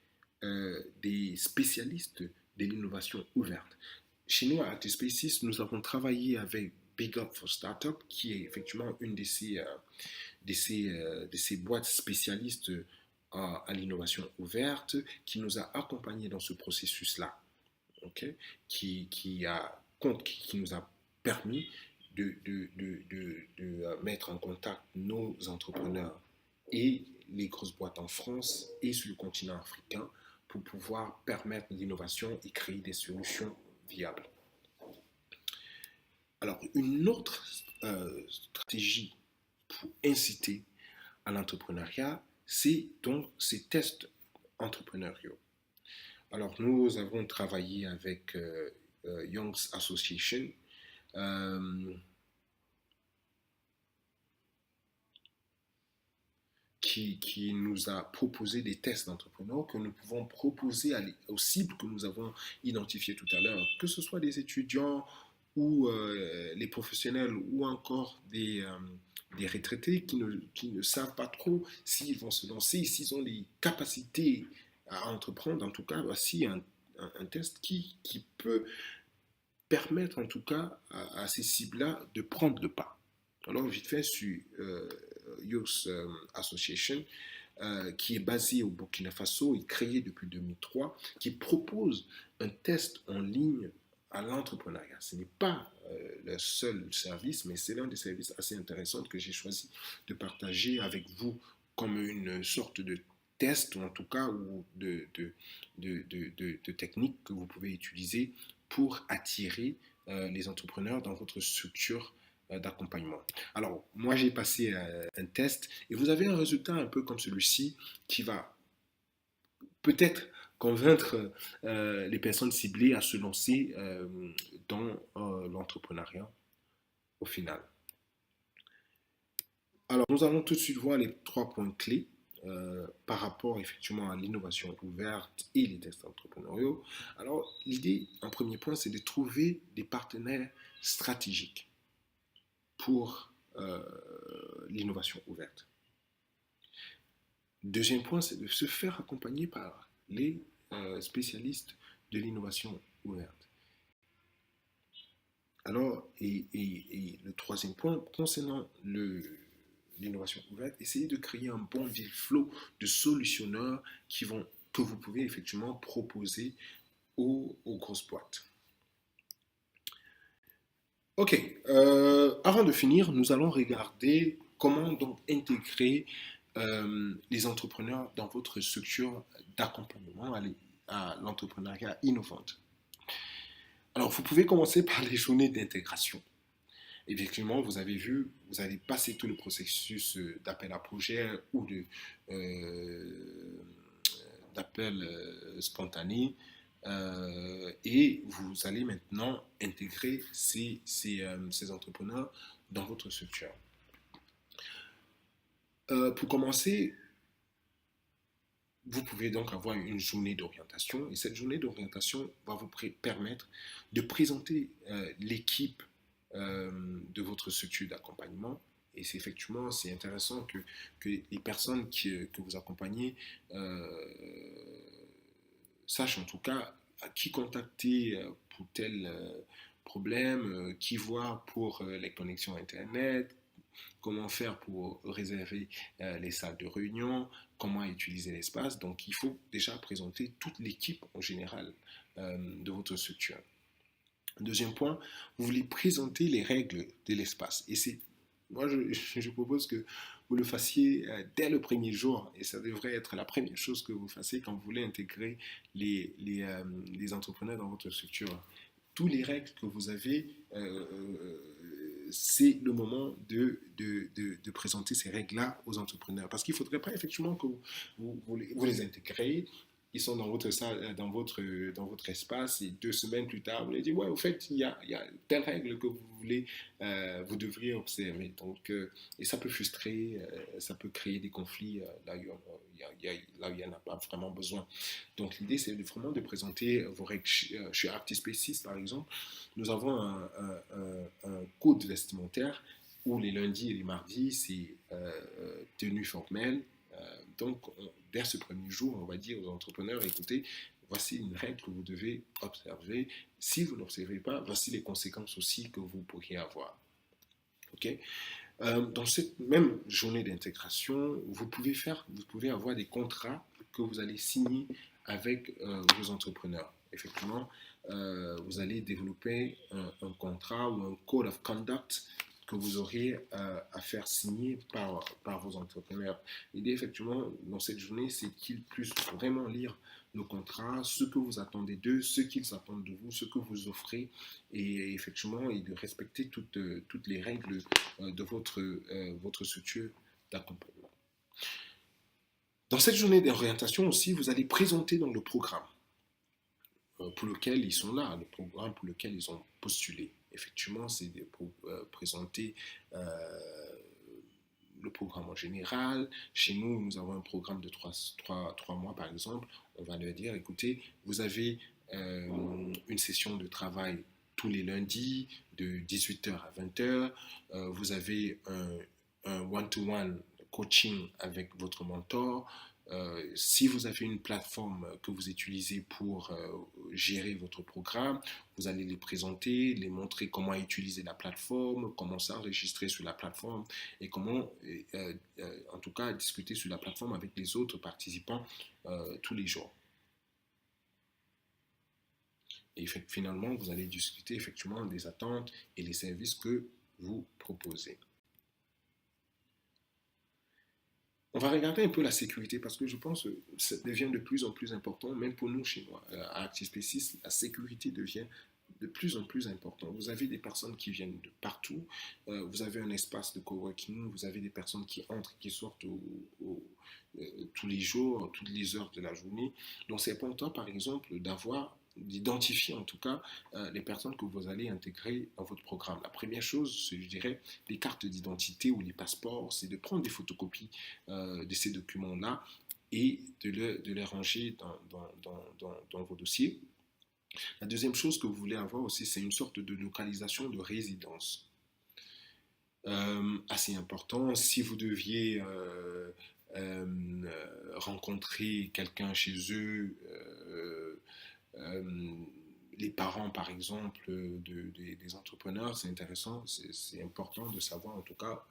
des spécialistes de l'innovation ouverte. Chez nous, à Artispaces, nous avons travaillé avec Big Up for Startup, qui est effectivement une de ces boîtes spécialistes à l'innovation ouverte, qui nous a accompagnés dans ce processus-là, okay? Qui nous a permis de mettre en contact nos entrepreneurs et les grosses boîtes en France et sur le continent africain pour pouvoir permettre l'innovation et créer des solutions viables. Alors, une autre stratégie pour inciter à l'entrepreneuriat, c'est donc ces tests entrepreneuriaux. Alors, nous avons travaillé avec Young's Association qui nous a proposé des tests d'entrepreneurs que nous pouvons proposer aux cibles que nous avons identifiées tout à l'heure, que ce soit des étudiants ou les professionnels ou encore des retraités qui ne savent pas trop s'ils vont se lancer, s'ils ont les capacités à entreprendre. En tout cas, voici un test qui peut permettre en tout cas à ces cibles-là de prendre le pas. Alors, vite fait, sur Youth Association, qui est basé au Burkina Faso et créé depuis 2003, qui propose un test en ligne à l'entrepreneuriat. Ce n'est pas le seul service, mais c'est l'un des services assez intéressants que j'ai choisi de partager avec vous comme une sorte de test, ou en tout cas ou de technique que vous pouvez utiliser pour attirer les entrepreneurs dans votre structure d'accompagnement. Alors, moi, j'ai passé un test et vous avez un résultat un peu comme celui-ci qui va peut-être convaincre les personnes ciblées à se lancer dans l'entrepreneuriat au final. Alors, nous allons tout de suite voir les 3 points clés par rapport effectivement à l'innovation ouverte et les tests entrepreneuriaux. Alors, l'idée, en premier point, c'est de trouver des partenaires stratégiques pour l'innovation ouverte. Deuxième point, c'est de se faire accompagner par les spécialistes de l'innovation ouverte. Alors, et le troisième point, concernant l'innovation ouverte, essayez de créer un bon deal flow de solutionneurs que vous pouvez effectivement proposer aux grosses boîtes. Ok, avant de finir, nous allons regarder comment donc intégrer les entrepreneurs dans votre structure d'accompagnement à l'entrepreneuriat innovante. Alors, vous pouvez commencer par les journées d'intégration. Effectivement, vous avez vu, vous allez passer tout le processus d'appel à projet ou d'appel spontané et vous allez maintenant intégrer ces entrepreneurs dans votre structure. Pour commencer, vous pouvez donc avoir une journée d'orientation et cette journée d'orientation va vous permettre de présenter l'équipe de votre structure d'accompagnement. Et c'est effectivement, c'est intéressant que les personnes que vous accompagnez sachent en tout cas à qui contacter pour tel problème, qui voir pour les connexions Internet, comment faire pour réserver les salles de réunion, comment utiliser l'espace. Donc, il faut déjà présenter toute l'équipe en général de votre structure. Deuxième point, vous voulez présenter les règles de l'espace. Et c'est, moi, je propose que vous le fassiez dès le premier jour. Et ça devrait être la première chose que vous fassiez quand vous voulez intégrer les entrepreneurs dans votre structure. Toutes les règles que vous avez, c'est le moment de présenter ces règles-là aux entrepreneurs. Parce qu'il ne faudrait pas effectivement que vous les intégrez. Ils sont dans votre salle, dans votre espace, et 2 semaines plus tard, vous leur dites, ouais, au fait, il y a telle règle que vous voulez, vous devriez observer. Donc, et ça peut frustrer, ça peut créer des conflits là où il n'y en a pas vraiment besoin. Donc, l'idée, c'est vraiment de présenter vos règles. Chez Artispaces, par exemple, nous avons un code vestimentaire où les lundis et les mardis, c'est tenue formelle. Donc, dès ce premier jour, on va dire aux entrepreneurs, écoutez, voici une règle que vous devez observer. Si vous n'observez pas, voici les conséquences aussi que vous pourriez avoir. OK? Dans cette même journée d'intégration, vous pouvez avoir des contrats que vous allez signer avec vos entrepreneurs. Effectivement, vous allez développer un contrat ou un code of conduct que vous aurez à faire signer par vos entrepreneurs. L'idée, effectivement, dans cette journée, c'est qu'ils puissent vraiment lire le contrat, ce que vous attendez d'eux, ce qu'ils attendent de vous, ce que vous offrez, et effectivement, et de respecter toutes les règles de votre structure d'accompagnement. Dans cette journée d'orientation aussi, vous allez présenter dans le programme pour lequel ils sont là, le programme pour lequel ils ont postulé. Effectivement, c'est de présenter le programme en général. Chez nous, nous avons un programme de 3 mois, par exemple. On va leur dire, écoutez, vous avez une session de travail tous les lundis de 18h à 20h. Vous avez un one-to-one coaching avec votre mentor. Si vous avez une plateforme que vous utilisez pour gérer votre programme, vous allez les présenter, les montrer comment utiliser la plateforme, comment s'enregistrer sur la plateforme et comment, en tout cas, discuter sur la plateforme avec les autres participants tous les jours. Et finalement, vous allez discuter effectivement des attentes et les services que vous proposez. On va regarder un peu la sécurité parce que je pense que ça devient de plus en plus important, même pour nous chez moi. À Artispaces, la sécurité devient de plus en plus important. Vous avez des personnes qui viennent de partout, vous avez un espace de coworking, vous avez des personnes qui entrent, qui sortent tous les jours, toutes les heures de la journée. Donc c'est important par exemple d'identifier en tout cas les personnes que vous allez intégrer dans votre programme. La première chose, je dirais, les cartes d'identité ou les passeports, c'est de prendre des photocopies de ces documents-là et de les ranger dans vos dossiers. La deuxième chose que vous voulez avoir aussi, c'est une sorte de localisation de résidence. Assez important, si vous deviez rencontrer quelqu'un chez eux, les parents par exemple des entrepreneurs, c'est intéressant, c'est important de savoir en tout cas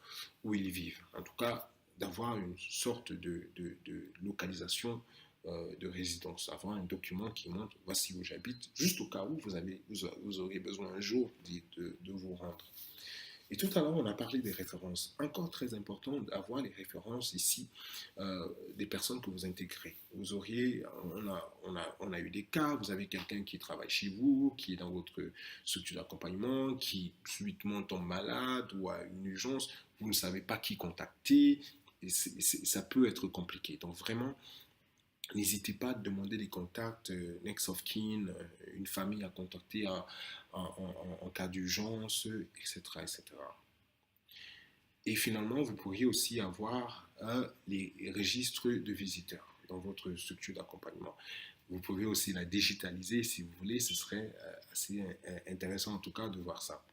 où ils vivent. En tout cas, d'avoir une sorte de localisation de résidence, avoir un document qui montre voici où j'habite, juste au cas où vous aurez besoin un jour de vous rendre. Et tout à l'heure, on a parlé des références. Encore très important d'avoir les références ici des personnes que vous intégrez. Vous auriez, on a eu des cas, vous avez quelqu'un qui travaille chez vous, qui est dans votre structure d'accompagnement, qui subitement tombe malade ou a une urgence, vous ne savez pas qui contacter, et ça peut être compliqué. Donc vraiment, n'hésitez pas à demander des contacts, next of kin, une famille à contacter en cas d'urgence, etc., etc. Et finalement, vous pourriez aussi avoir les registres de visiteurs dans votre structure d'accompagnement. Vous pouvez aussi la digitaliser si vous voulez, ce serait assez intéressant en tout cas de voir ça.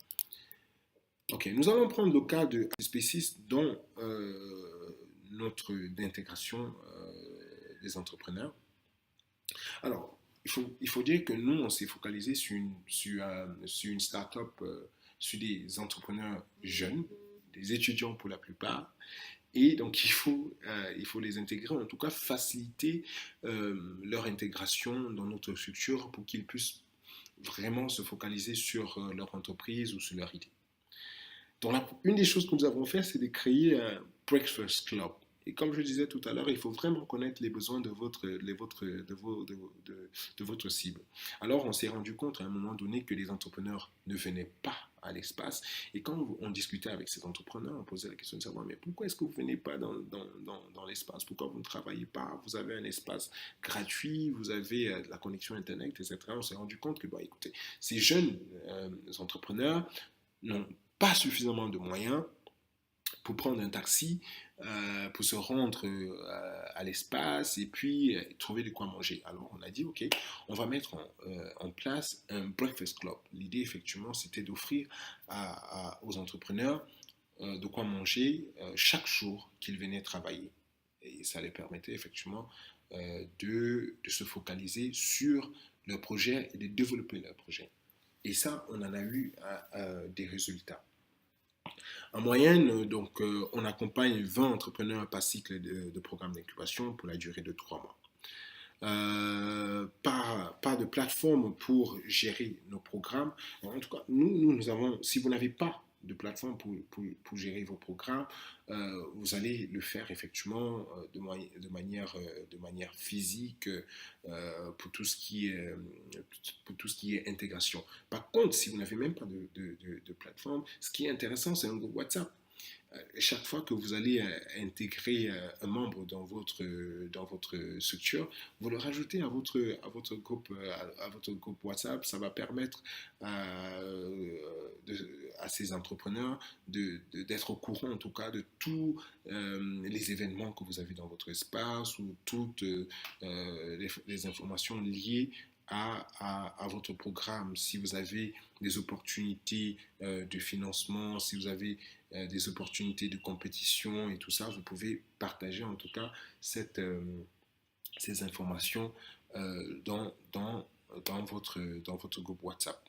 Ok, nous allons prendre le cas de Species dont notre d'intégration des entrepreneurs. Alors, il faut dire que nous, on s'est focalisé sur une start-up, sur des entrepreneurs jeunes, des étudiants pour la plupart. Et donc, il faut les intégrer, en tout cas faciliter leur intégration dans notre structure pour qu'ils puissent vraiment se focaliser sur leur entreprise ou sur leur idée. Donc, une des choses que nous avons fait, c'est de créer un Breakfast Club. Et comme je disais tout à l'heure, il faut vraiment connaître les besoins de votre cible. Alors, on s'est rendu compte à un moment donné que les entrepreneurs ne venaient pas à l'espace. Et quand on discutait avec ces entrepreneurs, on posait la question de savoir, mais pourquoi est-ce que vous ne venez pas dans l'espace? Pourquoi vous ne travaillez pas? Vous avez un espace gratuit, vous avez la connexion Internet, etc. On s'est rendu compte que, bah, écoutez, ces jeunes entrepreneurs n'ont pas suffisamment de moyens pour prendre un taxi, pour se rendre à l'espace et puis trouver de quoi manger. Alors on a dit, ok, on va mettre en place un breakfast club. L'idée, effectivement, c'était d'offrir aux entrepreneurs de quoi manger chaque jour qu'ils venaient travailler. Et ça les permettait, effectivement, de se focaliser sur leur projet et de développer leur projet. Et ça, on en a eu des résultats. En moyenne, donc, on accompagne 20 entrepreneurs par cycle de programme d'incubation pour la durée de 3 mois. Pas de plateforme pour gérer nos programmes. En tout cas, nous avons, si vous n'avez pas de plateforme pour gérer vos programmes, vous allez le faire effectivement de manière physique pour tout ce qui est intégration. Par contre, si vous n'avez même pas de plateforme, ce qui est intéressant, c'est un groupe WhatsApp. Chaque fois que vous allez intégrer un membre dans votre structure, vous le rajoutez à votre groupe WhatsApp. Ça va permettre à ces entrepreneurs d'être au courant, en tout cas, de tous les événements que vous avez dans votre espace ou toutes les informations liées à votre programme. Si vous avez des opportunités de financement, si vous avez des opportunités de compétition et tout ça, vous pouvez partager en tout cas ces informations dans votre groupe WhatsApp.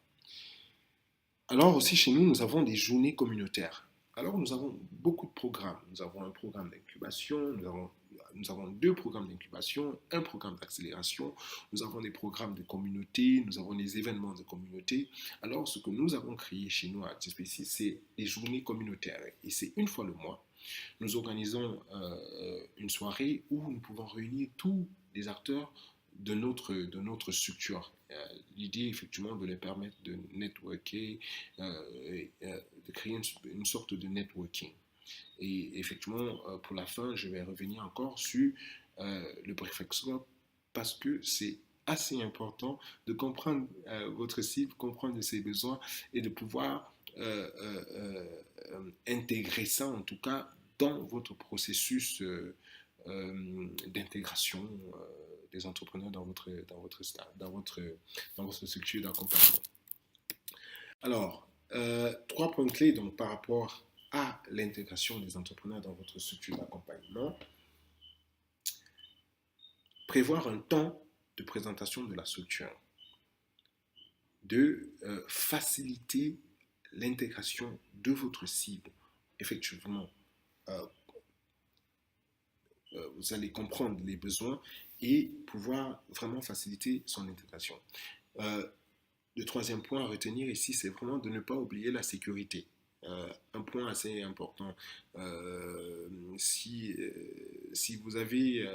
Alors aussi chez nous, nous avons des journées communautaires. Alors nous avons beaucoup de programmes. Nous avons un programme d'incubation, nous avons 2 programmes d'incubation, un programme d'accélération, nous avons des programmes de communauté, nous avons des événements de communauté. Alors ce que nous avons créé chez nous à Actispécies, c'est les journées communautaires. Et c'est une fois le mois. Nous organisons une soirée où nous pouvons réunir tous les acteurs de notre structure. L'idée, effectivement, de les permettre de networker, de créer une sorte de networking. Et effectivement, pour la fin, je vais revenir encore sur le breakfast club parce que c'est assez important de comprendre votre cible, comprendre ses besoins et de pouvoir intégrer ça, en tout cas, dans votre processus d'intégration des entrepreneurs dans votre structure d'accompagnement. Alors, 3 points clés donc, par rapport à l'intégration des entrepreneurs dans votre structure d'accompagnement. Prévoir un temps de présentation de la structure. 2. Faciliter l'intégration de votre cible. Effectivement, vous allez comprendre les besoins et pouvoir vraiment faciliter son intégration. Le 3e point à retenir ici, c'est vraiment de ne pas oublier la sécurité. Un un point assez important. Si vous avez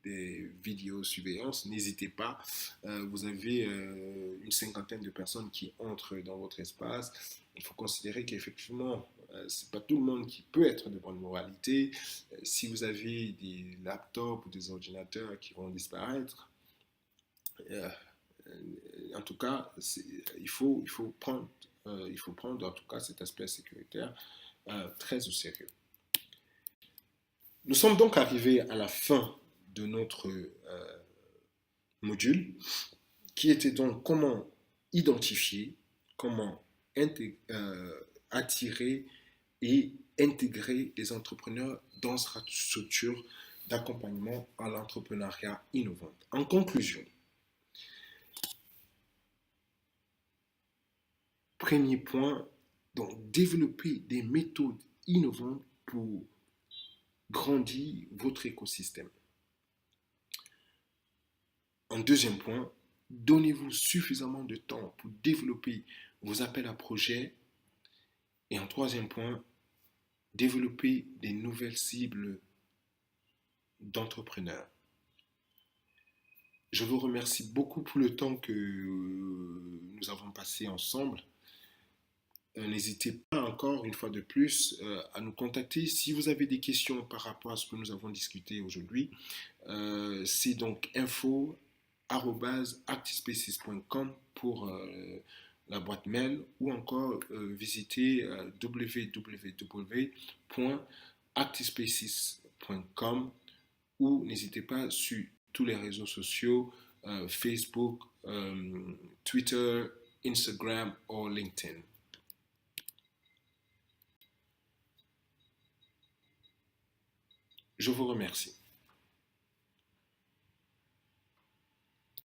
des vidéosurveillance, n'hésitez pas. Vous avez une cinquantaine de personnes qui entrent dans votre espace. Il faut considérer qu'effectivement, c'est pas tout le monde qui peut être de bonne moralité. Si vous avez des laptops ou des ordinateurs qui vont disparaître, euh, en tout cas, il faut prendre en tout cas cet aspect sécuritaire très au sérieux. Nous sommes donc arrivés à la fin de notre module qui était donc comment identifier, comment attirer et intégrer les entrepreneurs dans cette structure d'accompagnement à l'entrepreneuriat innovant. En conclusion, premier point, donc développer des méthodes innovantes pour grandir votre écosystème. En deuxième point, donnez-vous suffisamment de temps pour développer vos appels à projets. Et en troisième point, développer des nouvelles cibles d'entrepreneurs. Je vous remercie beaucoup pour le temps que nous avons passé ensemble. N'hésitez pas encore une fois de plus à nous contacter si vous avez des questions par rapport à ce que nous avons discuté aujourd'hui. C'est donc info@actispaces.com pour la boîte mail ou encore visiter www.actispaces.com ou n'hésitez pas sur tous les réseaux sociaux Facebook, Twitter, Instagram ou LinkedIn. Je vous remercie.